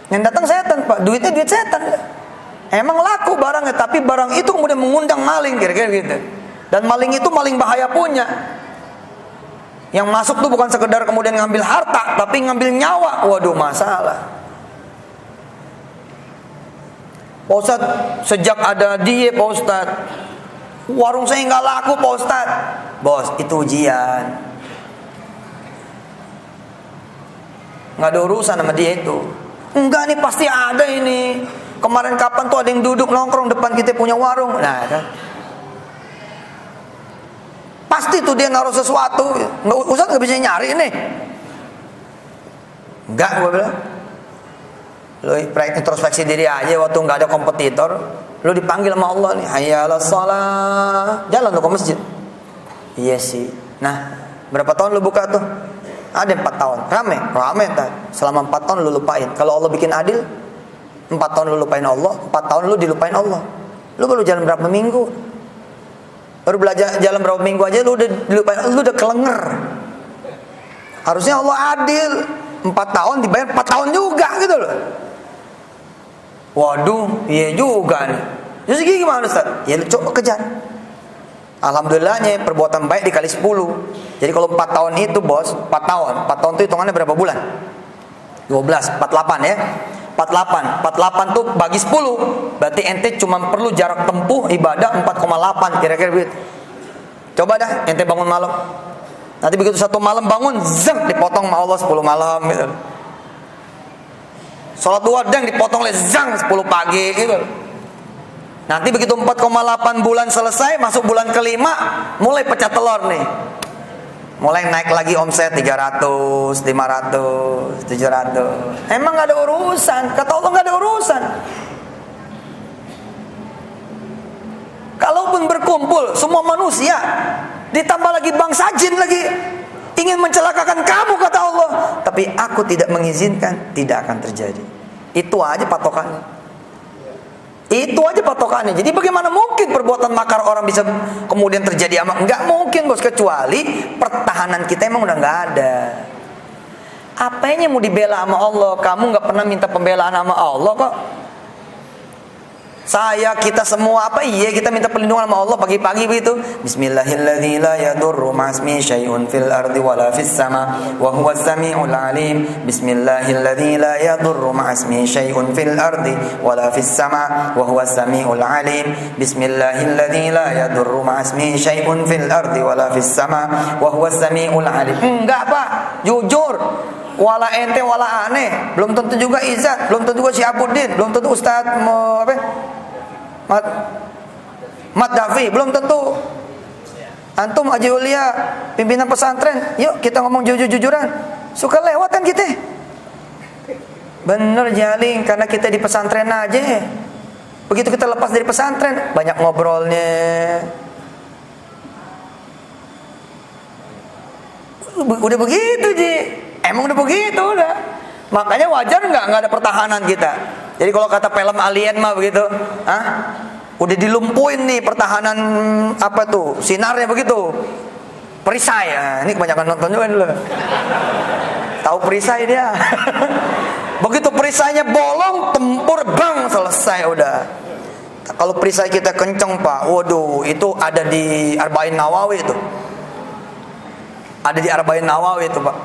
Yang datang setan, Pak. Duitnya duit setan. Emang laku barangnya, tapi barang itu kemudian mengundang maling, kira-kira gitu. Dan maling itu maling bahaya punya. Yang masuk tuh bukan sekedar kemudian ngambil harta, tapi ngambil nyawa. Waduh, masalah. Pak Ustadz, sejak ada dia Pak Ustadz, warung saya nggak laku Pak Ustadz. Bos, itu ujian. Nggak ada urusan sama dia itu. Enggak nih, pasti ada ini. Kemarin kapan tuh ada yang duduk nongkrong depan kita punya warung. Nah kan, pasti tuh dia naruh sesuatu. Ustadz nggak bisa nyari nih. Enggak, gue bilang. Lu introspeksi diri aja, waktu nggak ada kompetitor, lu dipanggil sama Allah nih, hayya 'alas shalah, jalan lu ke masjid. Iya sih. Nah, berapa tahun lu buka tuh? Ada 4 tahun. Rame tak? Selama 4 tahun lu lupain. Kalau Allah bikin adil, 4 tahun lu lupain Allah, 4 tahun lu dilupain Allah. Lu baru jalan berapa minggu? Baru belajar jalan berapa minggu aja lu udah dilupain, lu udah kelenger. Harusnya Allah adil. 4 tahun dibayar 4 tahun juga gitu loh. Waduh, iya juga nih. Jadi gimana Ustaz? Ya lu coba kejar. Alhamdulillahnya perbuatan baik dikali 10. Jadi kalau 4 tahun itu bos, 4 tahun itu hitungannya berapa bulan? 12, 48 ya. 48 tuh bagi 10. Berarti ente cuma perlu jarak tempuh ibadah 4,8 kira-kira begitu. Coba dah ente bangun malam. Nanti begitu 1 malam bangun, zeng, dipotong sama Allah 10 malam gitu. Sholat duha deng dipotong oleh zang 10 pagi gitu. Nanti begitu 4,8 bulan selesai, masuk bulan kelima, mulai pecah telur nih. Mulai naik lagi omset 300, 500, 700. Emang gak ada urusan, kata Allah gak ada urusan. Kalaupun berkumpul semua manusia, ditambah lagi bangsa jin lagi, ingin mencelakakan kamu kata Allah, tapi aku tidak mengizinkan, tidak akan terjadi. Itu aja patokannya. Jadi bagaimana mungkin perbuatan makar orang bisa kemudian terjadi? Enggak mungkin bos, kecuali pertahanan kita emang udah nggak ada. Apanya mau dibela sama Allah? Kamu nggak pernah minta pembelaan sama Allah kok. Kita semua kita minta perlindungan sama Allah pagi-pagi begitu. Bismillahirrahmanirrahim, la yadurru ma'asmi syai'un fil ardi wala fis sama wa huwas samiul alim. Bismillahirrahmanirrahim, la yadurru ma'asmi syai'un fil ardi wala fis sama wa huwas samiul alim. Bismillahirrahmanirrahim, la yadurru ma'asmi syai'un fil ardi wala fis sama wa huwas samiul alim. Enggak Pak, jujur. Wala ente wala aneh, belum tentu juga Izzat, belum tentu juga Syihabuddin, belum tentu Ustaz Mat Dafi, belum tentu. Antum Haji Ulia, pimpinan pesantren, yuk kita ngomong jujur-jujuran. Suka lewat kan kita? Bener Jaling, karena kita di pesantren aja. Begitu kita lepas dari pesantren, banyak ngobrolnya. Udah begitu Ji. Emang udah begitu udah. Makanya wajar nggak ada pertahanan kita. Jadi kalau kata film Alien mah begitu, udah dilumpuhin nih pertahanan apa tuh sinarnya begitu. Perisai ya. Ini kebanyakan nonton juga dulu. Tahu perisai dia. Begitu perisainya bolong, tempur bang selesai udah. Kalau perisai kita kenceng Pak, waduh itu ada di Arba'in Nawawi itu. Ada di Arba'in Nawawi itu Pak.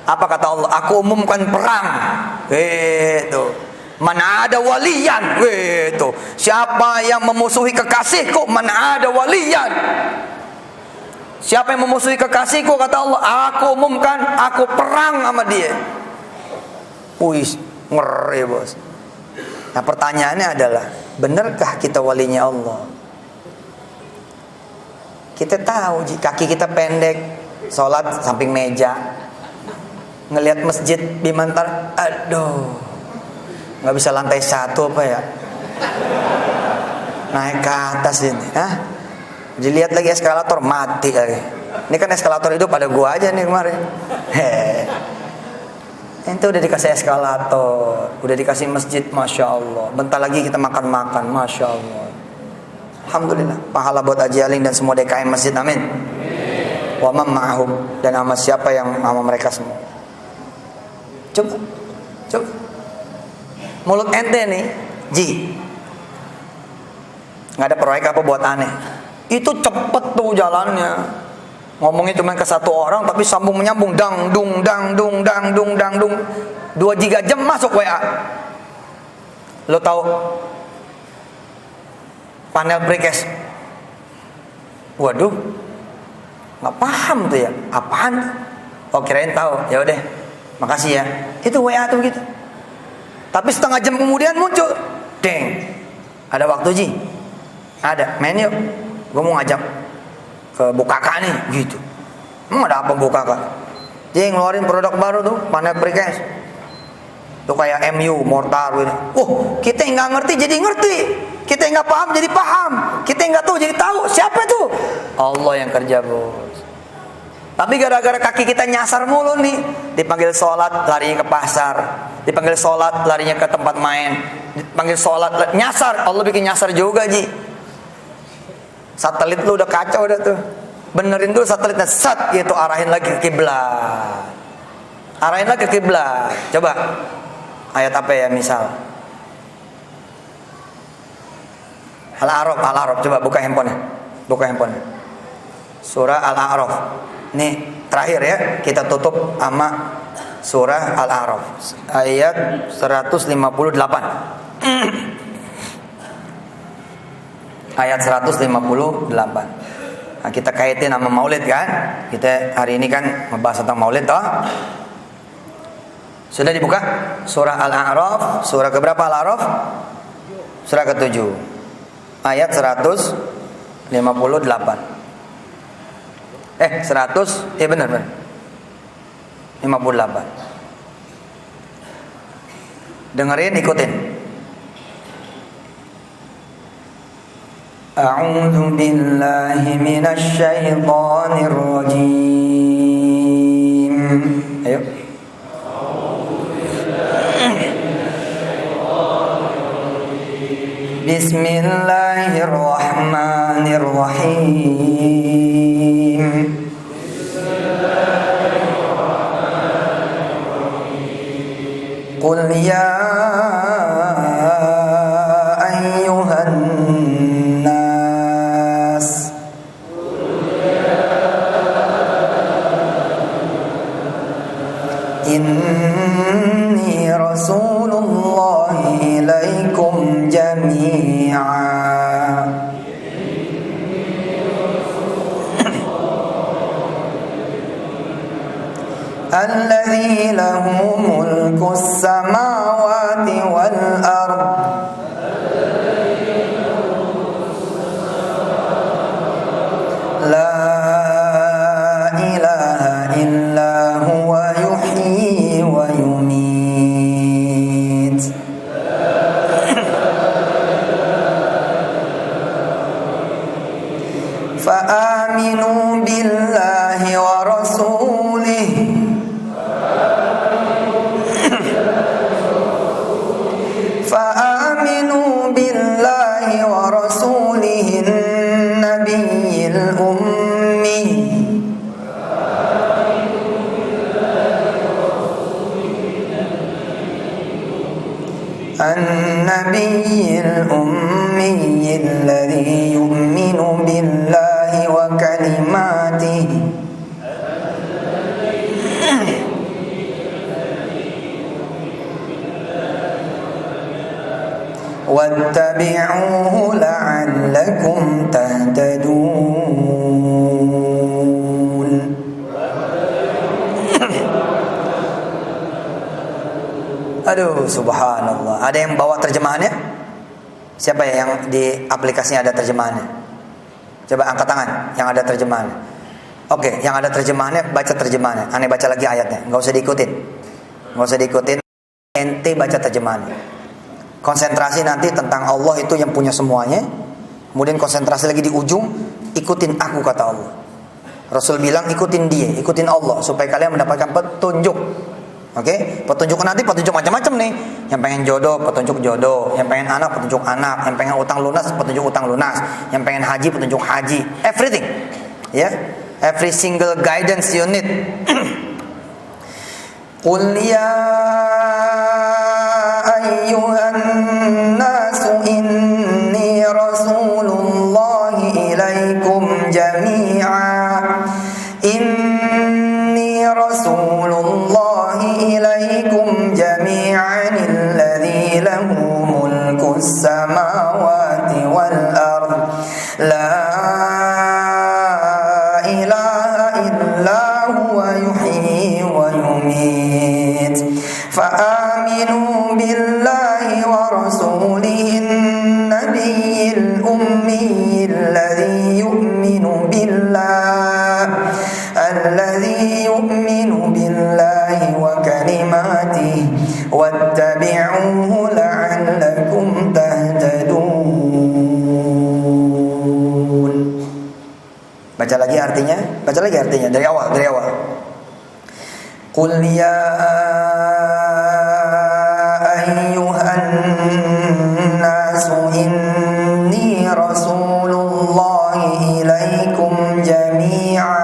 Apa kata Allah? Aku umumkan perang. Gitu. Mana ada waliyan. Gitu. Siapa yang memusuhi kekasihku, mana ada waliyan. Siapa yang memusuhi kekasihku, kata Allah, aku umumkan, aku perang sama dia. Wih, ngeri bos. Nah pertanyaannya adalah, benarkah kita walinya Allah? Kita tahu kaki kita pendek, sholat samping meja, ngelihat masjid Bimantar, aduh, nggak bisa lantai 1 apa ya? Naik ke atas ini, dilihat lagi eskalator mati lagi. Ini kan eskalator hidup pada gua aja nih kemarin. Ente udah dikasih eskalator, udah dikasih masjid, masya Allah. Bentar lagi kita makan-makan, masya Allah. Alhamdulillah. Pahala buat Haji Aling dan semua DKM masjid, amin. Wa man ma'ahum, dan sama siapa yang sama mereka semua. Coba. Mulut ente nih, Ji. Nggak ada proyek apa buat aneh. Itu cepet tuh jalannya. Ngomongnya cuma ke satu orang tapi sambung menyambung, dang dung 2 giga jam masuk WA. Lo tahu panel precast? Waduh, nggak paham tuh ya, apaan? Oh kirain tahu, ya udah, makasih ya. Itu WA tuh gitu. Tapi setengah jam kemudian muncul, deng, ada waktu Ji? Ada, main yuk. Gue mau ngajak ke Bukaka nih, gitu. Emang ada apa Bukaka? Dia ngeluarin produk baru tuh, panel precast. Tuh kayak MU, mortar gitu. Kita nggak ngerti jadi ngerti. Kita nggak paham jadi paham. Kita nggak tahu jadi tahu. Siapa tuh? Allah yang kerja bos. Tapi gara-gara kaki kita nyasar mulu nih, dipanggil sholat larinya ke pasar, dipanggil sholat larinya ke tempat main, dipanggil sholat nyasar. Allah bikin nyasar juga Ji. Satelit lu udah kacau udah tuh. Benerin dulu satelitnya, set gitu, arahin lagi ke kiblat. Arahin lagi ke kiblat. Coba ayat apa ya misal? Al-A'raf, coba buka handphone. Surah Al-A'raf. Nih terakhir ya, kita tutup sama surah Al-A'raf ayat 158. Ayat 158. Nah, kita kaitin sama Maulid kan? Kita hari ini kan membahas tentang Maulid toh. Sudah dibuka? Surah Al-A'raf, surah keberapa Al-A'raf? Surah ke-7. Ayat 158. 100, benar. 58. Dengerin, ikutin. A'udzu billahi minasy syaithanir rajim. Ayo. Bismillahirrahmanirrahim. Qul ya inni rasulullahi ilaikum jami'a. Alladzi lahu mulkus samawati wal ard. La An-Nabiyil Ummiyil ladzi yu'minu billahi wa kalimatihi wattabi'uhu la'allakum tahtadun. Aduh, subhanallah. Ada yang bawa terjemahannya? Siapa ya yang di aplikasinya ada terjemahannya? Coba angkat tangan yang ada terjemahannya. Oke, yang ada terjemahannya baca terjemahannya. Aneh baca lagi ayatnya. Nggak usah diikutin. Nggak usah diikutin. Ente baca terjemahannya. Konsentrasi nanti tentang Allah itu yang punya semuanya. Kemudian konsentrasi lagi di ujung, ikutin aku kata Allah. Rasul bilang ikutin dia, ikutin Allah supaya kalian mendapatkan petunjuk. Oke? Petunjuk nanti petunjuk macam-macam nih. Yang pengen jodoh, petunjuk jodoh. Yang pengen anak, petunjuk anak. Yang pengen utang lunas, petunjuk utang lunas. Yang pengen haji, petunjuk haji. Everything. Ya. Every single guidance you need. Qul ya ayyuhan nasu inni rasulullahi ilaikum jami'a inni rasulullahi ilaikum jami'an alladhi lahu mulkus samawati wal ard la ilaha illa huwa yuhyi wa yumit fa'aminu billahi wa rasulihin nabiyil ummiyil ladzi yu'minu billahi wa kalimatihi wattabi'uhu la'allakum tahtadun. Baca lagi artinya dari awal. Qul ya ayyuhan nasu inni rasulullahi ilaikum jami'a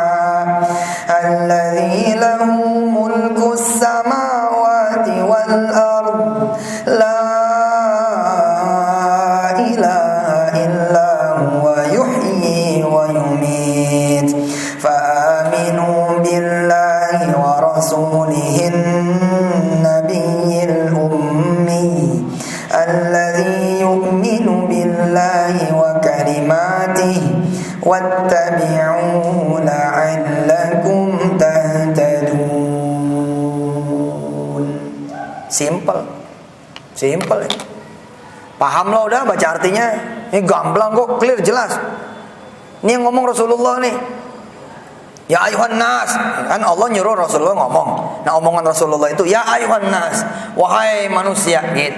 alladzi lahu mulkus samawati wal ard la ilaha illa huwa yuhyi wa yumit fa'aminu billahi wa rasulihin nabiyil ummi alladzi yu'minu billahi wa kalimatihi wattabi'uhu la'allakum tahtadun. Simple. Paham lah udah baca artinya. Ini gamblang kok, clear jelas. Ini yang ngomong Rasulullah nih. Ya ayuhan nas, kan Allah nyuruh Rasulullah ngomong. Nah omongan Rasulullah itu ya ayuhan nas, wahai manusia gitu.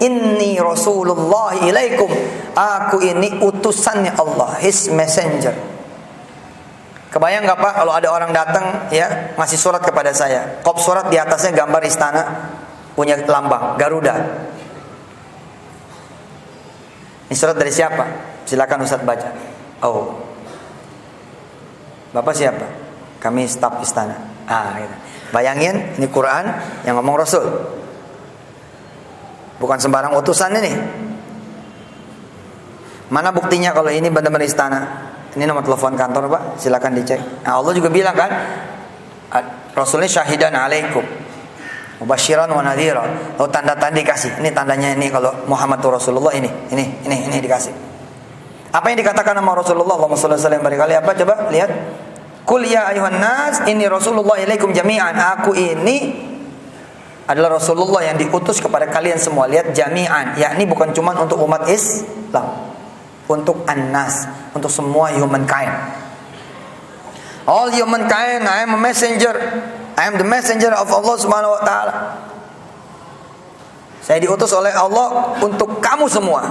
Inni Rasulullah ilaikum, aku ini utusannya Allah, His messenger. Kebayang nggak Pak kalau ada orang datang ya ngasih surat kepada saya, kop surat di atasnya gambar istana punya lambang Garuda. Ini surat dari siapa? Silakan Ustaz baca. Oh, Bapak siapa? Kami staf istana. Gitu. Bayangin ini Quran yang ngomong Rasul. Bukan sembarang utusan ini. Mana buktinya kalau ini benar-benar istana? Ini nomor telepon kantor Pak, silakan dicek. Nah, Allah juga bilang kan, Rasulnya syahidan alaikum, mubasyiran wa nadhiran. Lalu tanda-tanda dikasih. Ini tandanya ini kalau Muhammad Rasulullah ini dikasih. Apa yang dikatakan sama Rasulullah Allahumma shalli alaihi wasallam berkali apa coba lihat. Qul ya ayuhan nas inni Rasulullah ilaikum jami'an. Aku ini adalah Rasulullah yang diutus kepada kalian semua. Lihat jami'an, yakni bukan cuma untuk umat Islam, untuk an-nas, untuk semua humankind. All humankind, I am a messenger. I am the messenger of Allah Subhanahu wa taala. Saya diutus oleh Allah untuk kamu semua.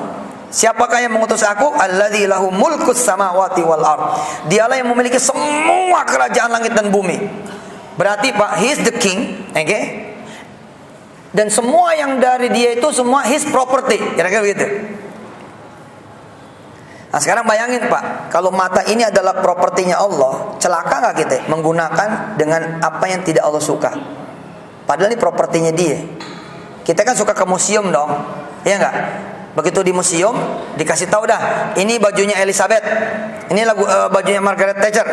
Siapakah yang mengutus aku? Alladzi lahu mulkus samawati wal ard. Dialah yang memiliki semua kerajaan langit dan bumi. Berarti Pak, he is the king, okay? Dan semua yang dari dia itu semua his property, kira-kira begitu. Nah sekarang bayangin Pak, kalau mata ini adalah propertinya Allah, celaka nggak kita menggunakan dengan apa yang tidak Allah suka? Padahal ini propertinya dia. Kita kan suka ke museum dong, iya nggak? Begitu di museum dikasih tahu dah, ini bajunya Elizabeth, ini bajunya Margaret Thatcher,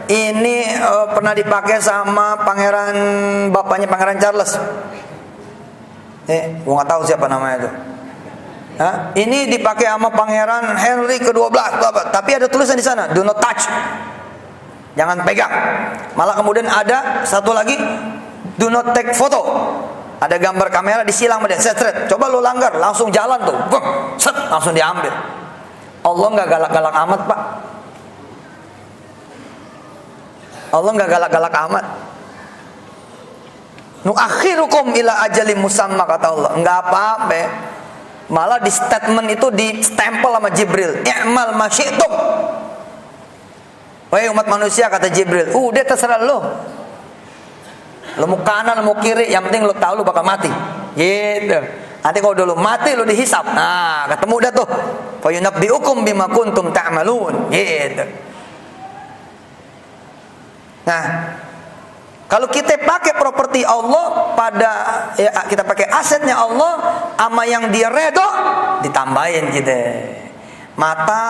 ini pernah dipakai sama bapaknya Pangeran Charles. Gua nggak tahu siapa namanya itu. Ini dipakai sama Pangeran Henry ke-12, tapi ada tulisan di sana, do not touch, jangan pegang. Malah kemudian ada satu lagi, do not take photo. Ada gambar kamera disilang sama dia, set. Coba lu langgar, langsung jalan tuh, set, langsung diambil. Allah nggak galak-galak amat, Pak. Allah nggak galak-galak amat. Nuakhirukum ila ajalim musamma, kata Allah. Nggak apa-apa. Malah di statement itu di stempel sama Jibril, i'mal ma syi'tum. Wahai umat manusia, kata Jibril, udah terserah lu. Lu mau kanan, lu mau kiri, yang penting lu tahu lu bakal mati. Gitu. Nanti kalau dulu mati lu dihisap. Nah, ketemu dah tuh. Fa yunabbiukum bima kuntum ta'malun. Gitu. Nah, kalau kita pakai properti Allah kita pakai asetnya Allah sama yang dia redho, ditambahin kita. Mata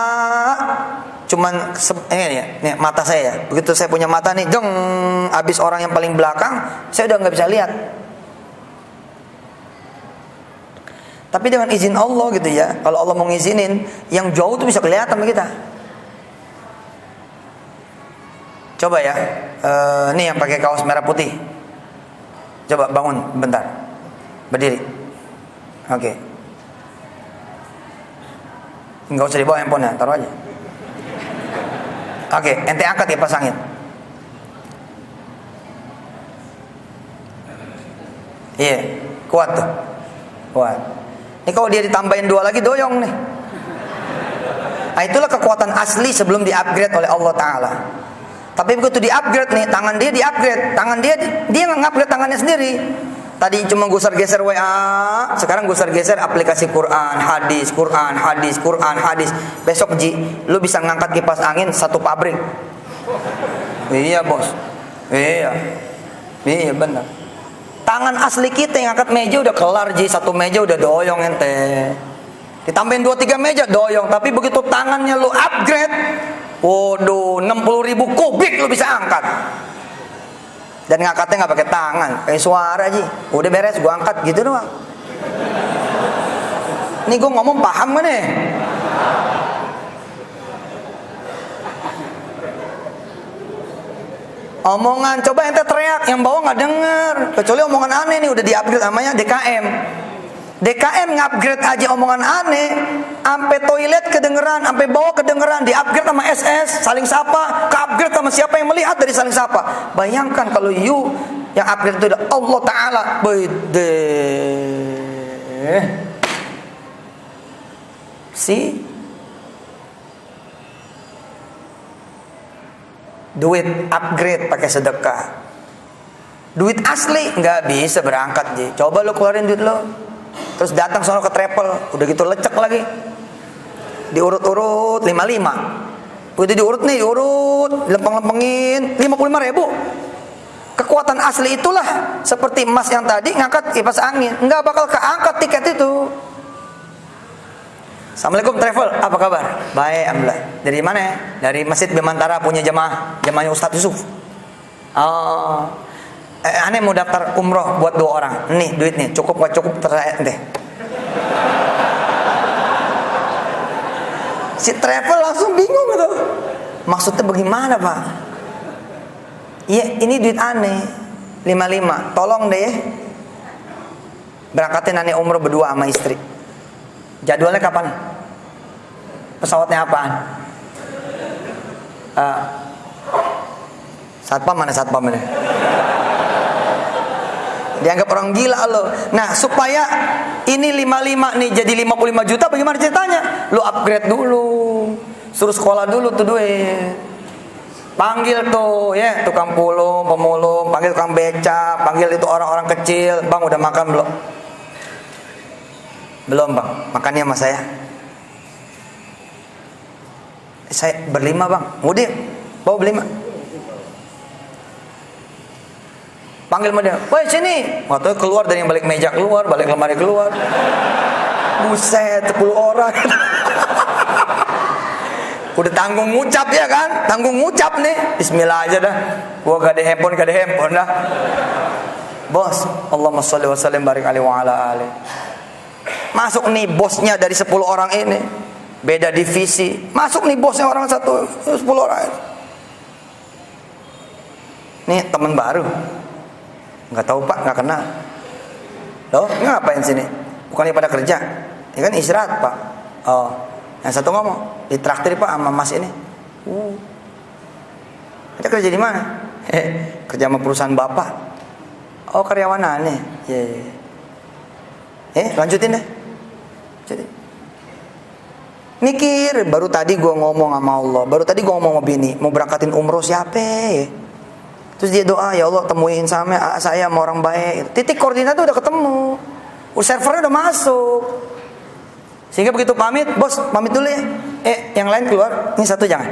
cuman nih mata saya. Begitu saya punya mata nih, habis orang yang paling belakang, saya udah nggak bisa lihat. Tapi dengan izin Allah gitu ya, kalau Allah mau ngizinin, yang jauh tuh bisa kelihatan sama kita. Coba ya, nih yang pakai kaos merah putih, coba bangun bentar, berdiri. Oke. Nggak usah dibawa handphone ya, taruh aja. Oke, ente angkat ya, pasangin. Iya, kuat tuh, kuat. Ini kalau dia ditambahin 2 lagi, doyong nih. Nah, itulah kekuatan asli sebelum di-upgrade oleh Allah Ta'ala. Tapi begitu di-upgrade nih, tangan dia di-upgrade. Tangan dia nge-upgrade tangannya sendiri. Tadi cuma gusar-geser WA, sekarang gusar-geser aplikasi Quran, hadis. Besok lu bisa ngangkat kipas angin 1 pabrik. Iya, Bos. Iya, benar. Tangan asli kita yang angkat meja udah kelar, 1 meja udah doyong ente. Ditambahin 2-3 meja doyong, tapi begitu tangannya lu upgrade, waduh, 60.000 kubik lu bisa angkat. Dan ngangkatnya nggak pakai tangan, pakai suara aja. Udah beres, gua angkat gitu doang. Ini gua ngomong paham kan nih? Omongan, coba ente teriak, yang bawah nggak denger. Kecuali omongan aneh nih, udah di-upgrade namanya DKM. DKM ngupgrade aja omongan aneh, sampai toilet kedengeran, sampai bawah kedengeran, di-upgrade sama SS, saling sapa, ke-upgrade sama siapa yang melihat dari saling sapa. Bayangkan kalau you yang upgrade itu Allah Ta'ala. Bede. Si duit upgrade pakai sedekah. Duit asli nggak bisa berangkat, Ji. Coba lo keluarin duit lo. Terus datang sono ke travel, udah gitu lecek lagi. Diurut-urut 55. Begitu diurut, lempeng-lempengin 55.000. Kekuatan asli itulah seperti emas yang tadi ngangkat kipas angin, nggak bakal keangkat tiket itu. Assalamualaikum travel, apa kabar? Baik, alhamdulillah. Dari mana ya? Dari Masjid Bimantara, punya jemaahnya Ustadz Yusuf. Oh, aneh mau daftar umroh buat 2 orang. Nih duit nih, cukup gak cukup terserah deh. Si travel langsung bingung gitu. Maksudnya bagaimana, Pak? Iya, ini duit aneh 55. Tolong deh berangkatin aneh umroh berdua sama istri. Jadwalnya kapan? Pesawatnya apaan? Satpam mana? Dianggap orang gila lo. Nah, supaya ini 55 nih jadi 55 juta, bagaimana ceritanya? Lu upgrade dulu, suruh sekolah dulu tuh duit. Panggil tuh ya tukang pemulung, panggil tukang beca, panggil itu orang-orang kecil. Bang, udah makan belum? Belum, Bang. Makannya sama saya. Saya berlima, Bang. Udah, bawa berlima. Panggil sama dia, woi sini. Waktu keluar dari yang balik meja keluar, balik lemari keluar. Buset, 10 orang. Udah tanggung ngucap ya kan, tanggung ngucap nih. Bismillah aja dah. Gua gak ada handphone dah. Bos, Allahumma sholli wa sallim barik alaihi wa ala alihi. Masuk nih bosnya dari 10 orang ini. Beda divisi. Masuk nih bosnya orang 10 orang ini. Nih teman baru. Enggak tahu Pak, enggak kenal. Loh, ngapain sini? Bukannya pada kerja? Ya kan istirahat Pak. Oh, yang satu ngomong, ditraktir Pak sama Mas ini. Dia kerja di mana? Kerja sama perusahaan Bapak. Oh, karyawan aneh. Lanjutin deh. Jadi mikir, baru tadi gue ngomong sama Allah, baru tadi gue ngomong sama bini, mau berangkatin umroh siapa ya? Terus dia doa, ya Allah temuin saya sama orang baik. Titik koordinat udah ketemu, servernya udah masuk. Sehingga begitu pamit, bos pamit dulu ya. Yang lain keluar, ini satu jangan.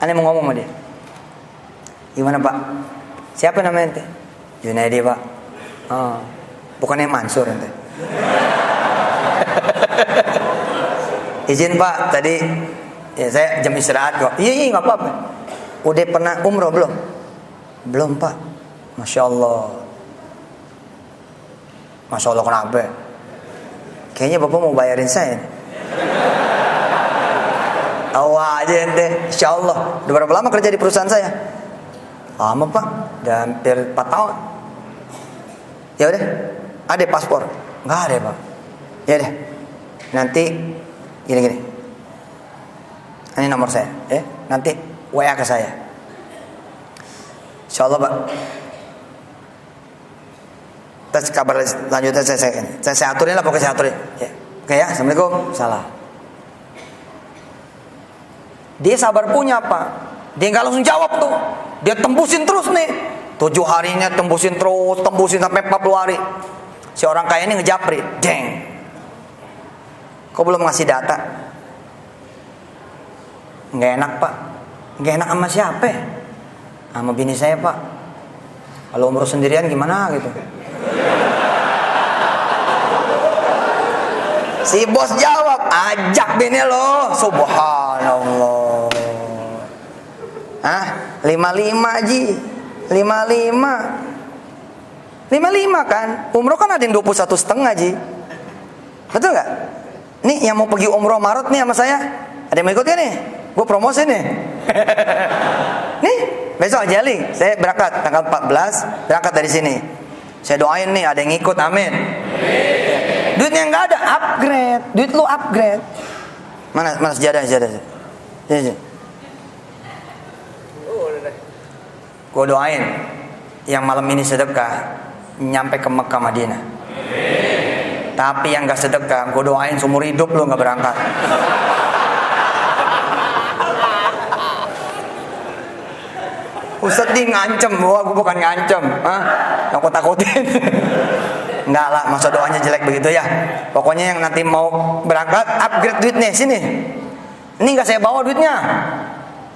Aneh mau ngomong sama dia. Gimana Pak? Siapa namanya ente? Junaidi Pak. Oh, bukannya Mansur ente. Izin Pak, tadi ya saya jam istirahat kok. Iya nggak apa-apa. Udah pernah umroh belum? Belum Pak. Masya Allah. Masya Allah kenapa? Kayaknya Bapak mau bayarin saya. Tahu aja ente. Insya Allah. Udah berapa lama kerja di perusahaan saya? Lama Pak. Udah hampir 4 tahun. Ya udah. Ada paspor? Nggak ada Pak. Ya deh. Nanti gini. Ini nomor saya. Nanti WA ke saya. Insya Allah Pak. Terus kabar lanjutnya saya aturin lah, pokoknya saya aturin. Ya. Oke ya, Assalamualaikum. Salah. Dia sabar punya Pak. Dia nggak langsung jawab tuh. Dia tembusin terus nih. 7 harinya tembusin terus, tembusin sampai 40 hari. Si orang kaya ini ngejapri, deng. Kok belum ngasih data? Nggak enak Pak. Nggak enak sama siapa? Sama bini saya Pak. Kalau umroh sendirian gimana gitu. Si bos jawab, ajak bini lo. Subhanallah. 55 Ji. 55 kan. Umroh kan ada yang 21,5 Ji. Betul nggak? Nih yang mau pergi umroh Maret nih sama saya, ada yang mau ikut gak nih? Gue promosi nih. Nih besok aja Ling, saya berangkat tanggal 14, berangkat dari sini. Saya doain nih ada yang ikut, amin. Duitnya nggak ada, upgrade. Duit lu upgrade. Mana sejadah. Gue doain yang malam ini sedekah nyampe ke Mekah Madinah. Tapi yang gak sedekah, gue doain seumur hidup lu gak berangkat. Ustadz di ngancem, gue bukan ngancem, yang gue takutin. Enggak lah, masa doanya jelek begitu ya. Pokoknya yang nanti mau berangkat, upgrade duitnya sini. Ini gak saya bawa duitnya.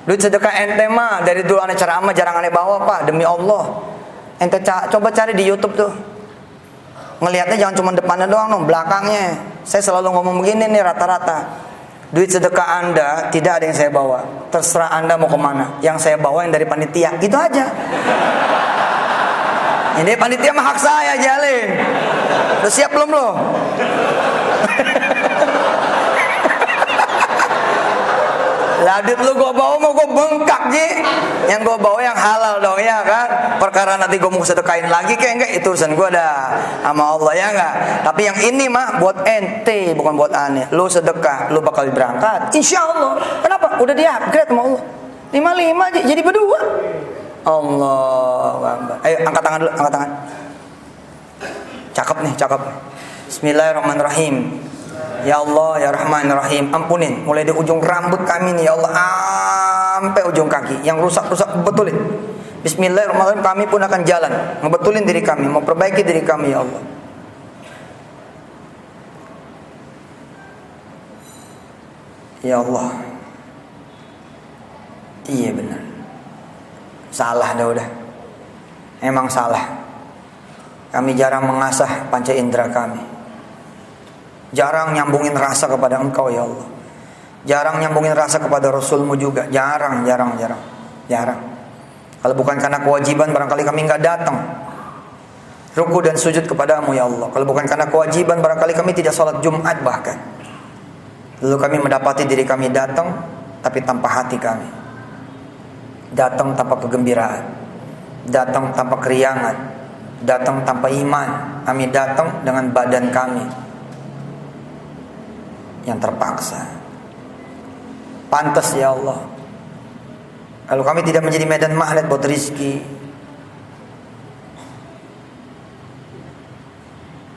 Duit sedekah ente mah dari dulu aneh ceramah jarang aneh bawa Pak, demi Allah. Ente coba cari di YouTube tuh. Ngelihatnya jangan cuma depannya doang dong, belakangnya. Saya selalu ngomong begini nih rata-rata. Duit sedekah Anda tidak ada yang saya bawa. Terserah Anda mau kemana. Yang saya bawa yang dari panitia, itu aja. Ini panitia mah hak saya jalin. Udah siap belum lo? Lah duit lu gue bawa mau gue bengkak Ji. Yang gue bawa yang halal dong ya kan. Perkara nanti gue mau sedekahin lagi kayak enggak, itu urusan gue dah sama Allah ya enggak. Tapi yang ini mah buat ente, bukan buat aneh. Lu sedekah, lu bakal berangkat insya Allah. Kenapa? Udah dia upgrade sama Allah. 55 Ji, jadi berdua. Allah. Ayo angkat tangan dulu, angkat tangan. Cakep nih. Bismillahirrahmanirrahim. Ya Allah, ya Rahman, ya Rahim, ampunin mulai di ujung rambut kami nih ya Allah sampai ujung kaki yang rusak-rusak betulin. Bismillahirrahmanirrahim, kami pun akan jalan ngebetulin diri kami, memperbaiki diri kami ya Allah. Ya Allah. Iya benar. Salah dah udah. Emang salah. Kami jarang mengasah panca indera kami. Jarang nyambungin rasa kepada Engkau ya Allah. Jarang nyambungin rasa kepada Rasul-Mu juga. Jarang. Kalau bukan karena kewajiban, barangkali kami nggak datang ruku dan sujud kepadamu ya Allah. Kalau bukan karena kewajiban, barangkali kami tidak sholat Jumat bahkan. Lalu kami mendapati diri kami datang, tapi tanpa hati kami. Datang tanpa kegembiraan. Datang tanpa keriangan. Datang tanpa iman. Kami datang dengan badan kami yang terpaksa. Pantas ya Allah. Kalau kami tidak menjadi medan magnet buat rizki,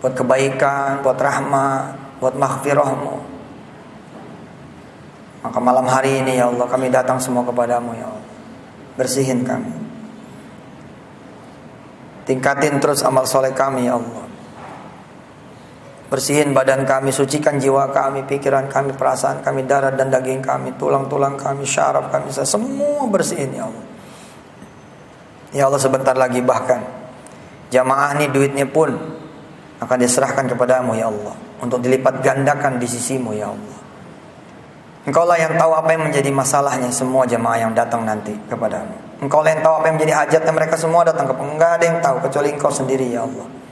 buat kebaikan, buat rahmat, buat maghfirah-Mu, maka malam hari ini ya Allah kami datang semua kepadamu ya Allah. Bersihin kami. Tingkatin terus amal soleh kami ya Allah. Bersihin badan kami, sucikan jiwa kami, pikiran kami, perasaan kami, darah dan daging kami, tulang-tulang kami, syaraf kami, semua bersihin ya Allah. Ya Allah, sebentar lagi bahkan jamaah ini duitnya pun akan diserahkan kepadamu ya Allah, untuk dilipat gandakan di sisimu ya Allah. Engkau lah yang tahu apa yang menjadi masalahnya semua jamaah yang datang nanti kepadamu. Engkau lah yang tahu apa yang menjadi hajatnya mereka semua datang kepadamu. Enggak ada yang tahu kecuali Engkau sendiri ya Allah.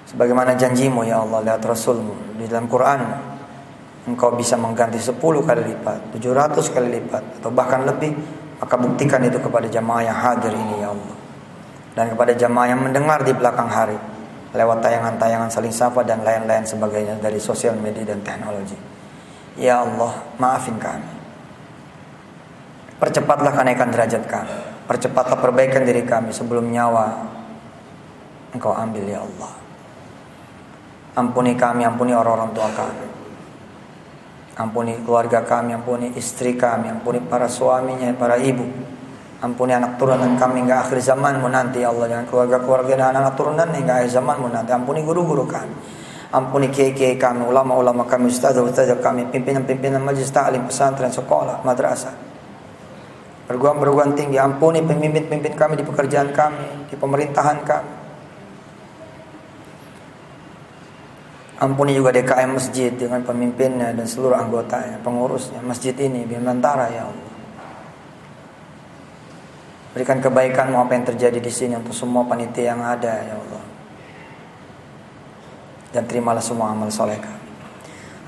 Sebagaimana janjimu ya Allah lihat Rasul-Mu di dalam Quran, Engkau bisa mengganti 10 kali lipat, 700 kali lipat, atau bahkan lebih. Maka buktikan itu kepada jamaah yang hadir ini ya Allah, dan kepada jamaah yang mendengar di belakang hari lewat tayangan-tayangan saling sapa dan lain-lain sebagainya dari sosial media dan teknologi. Ya Allah, maafin kami. Percepatlah kenaikan derajat kami. Percepatlah perbaikan diri kami sebelum nyawa Engkau ambil ya Allah. Ampuni kami, ampuni orang-orang tua kami. Ampuni keluarga kami, ampuni istri kami, ampuni para suaminya, para ibu. Ampuni anak turunan kami hingga akhir zamanmu nanti ya Allah. Dengan keluarga-keluarga dan anak turunan hingga akhir zamanmu nanti. Ampuni guru-guru kami. Ampuni kiai-kiai kami, ulama-ulama kami, ustazah-ustazah kami, pimpinan-pimpinan majelis ta'lim, pesantren, sekolah, madrasah, perguruan tinggi. Ampuni pemimpin-pemimpin kami di pekerjaan kami, di pemerintahan kami. Ampuni juga DKM masjid dengan pemimpinnya dan seluruh anggotanya, pengurusnya masjid ini di Nusantara ya Allah. Berikan kebaikan-Mu apa yang terjadi di sini untuk semua panitia yang ada ya Allah. Dan terimalah semua amal soleh kami.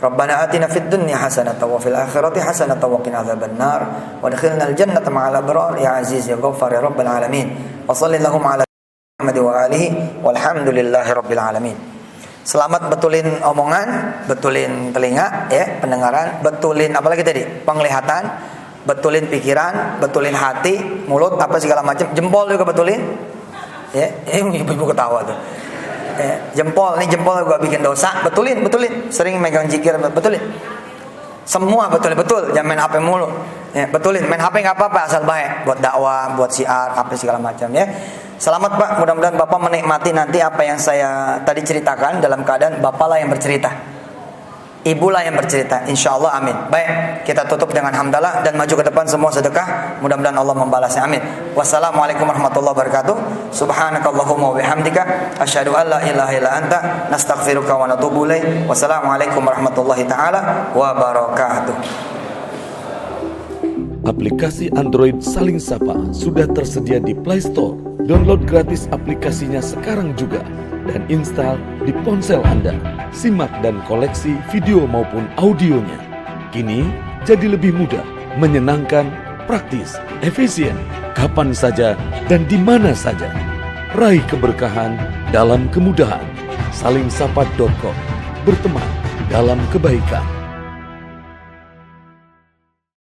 Rabbana atina fid dunya hasanatan wa fil akhirati hasanatan wa qina adzabannar wa adkhilnal jannata ma'al abrar ya aziz ya ghaffar ya rabbal alamin. Wa shallallahu ala Muhammad wa alihi walhamdulillahi rabbil alamin. Selamat betulin omongan, betulin telinga ya, pendengaran, betulin apalagi tadi? Penglihatan, betulin pikiran, betulin hati, mulut, apa segala macam, jempol juga betulin. Ya, ibu-ibu ketawa tuh. Ya, jempol gua bikin dosa, betulin. Sering megang jikir, betulin. Semua betul, jangan main HP mulu. Ya, betulin, main HP enggak apa-apa asal baik, buat dakwah, buat syiar, apa segala macam ya. Selamat Pak, mudah-mudahan Bapak menikmati nanti apa yang saya tadi ceritakan dalam keadaan Bapak lah yang bercerita, Ibu lah yang bercerita, insyaallah amin. Baik, kita tutup dengan hamdalah dan maju ke depan semua sedekah. Mudah-mudahan Allah membalasnya, amin. Wassalamualaikum warahmatullahi wabarakatuh. Subhanakallahumma wa bihamdika asyhadu an la ilaha illa anta nastaghfiruka wa natubu ilaik. Wassalamualaikum warahmatullahi taala wabarakatuh. Aplikasi Android Saling Sapa sudah tersedia di Play Store. Download gratis aplikasinya sekarang juga dan install di ponsel Anda. Simak dan koleksi video maupun audionya. Kini jadi lebih mudah, menyenangkan, praktis, efisien, kapan saja dan di mana saja. Raih keberkahan dalam kemudahan. Salingsapa.com. Berteman dalam kebaikan.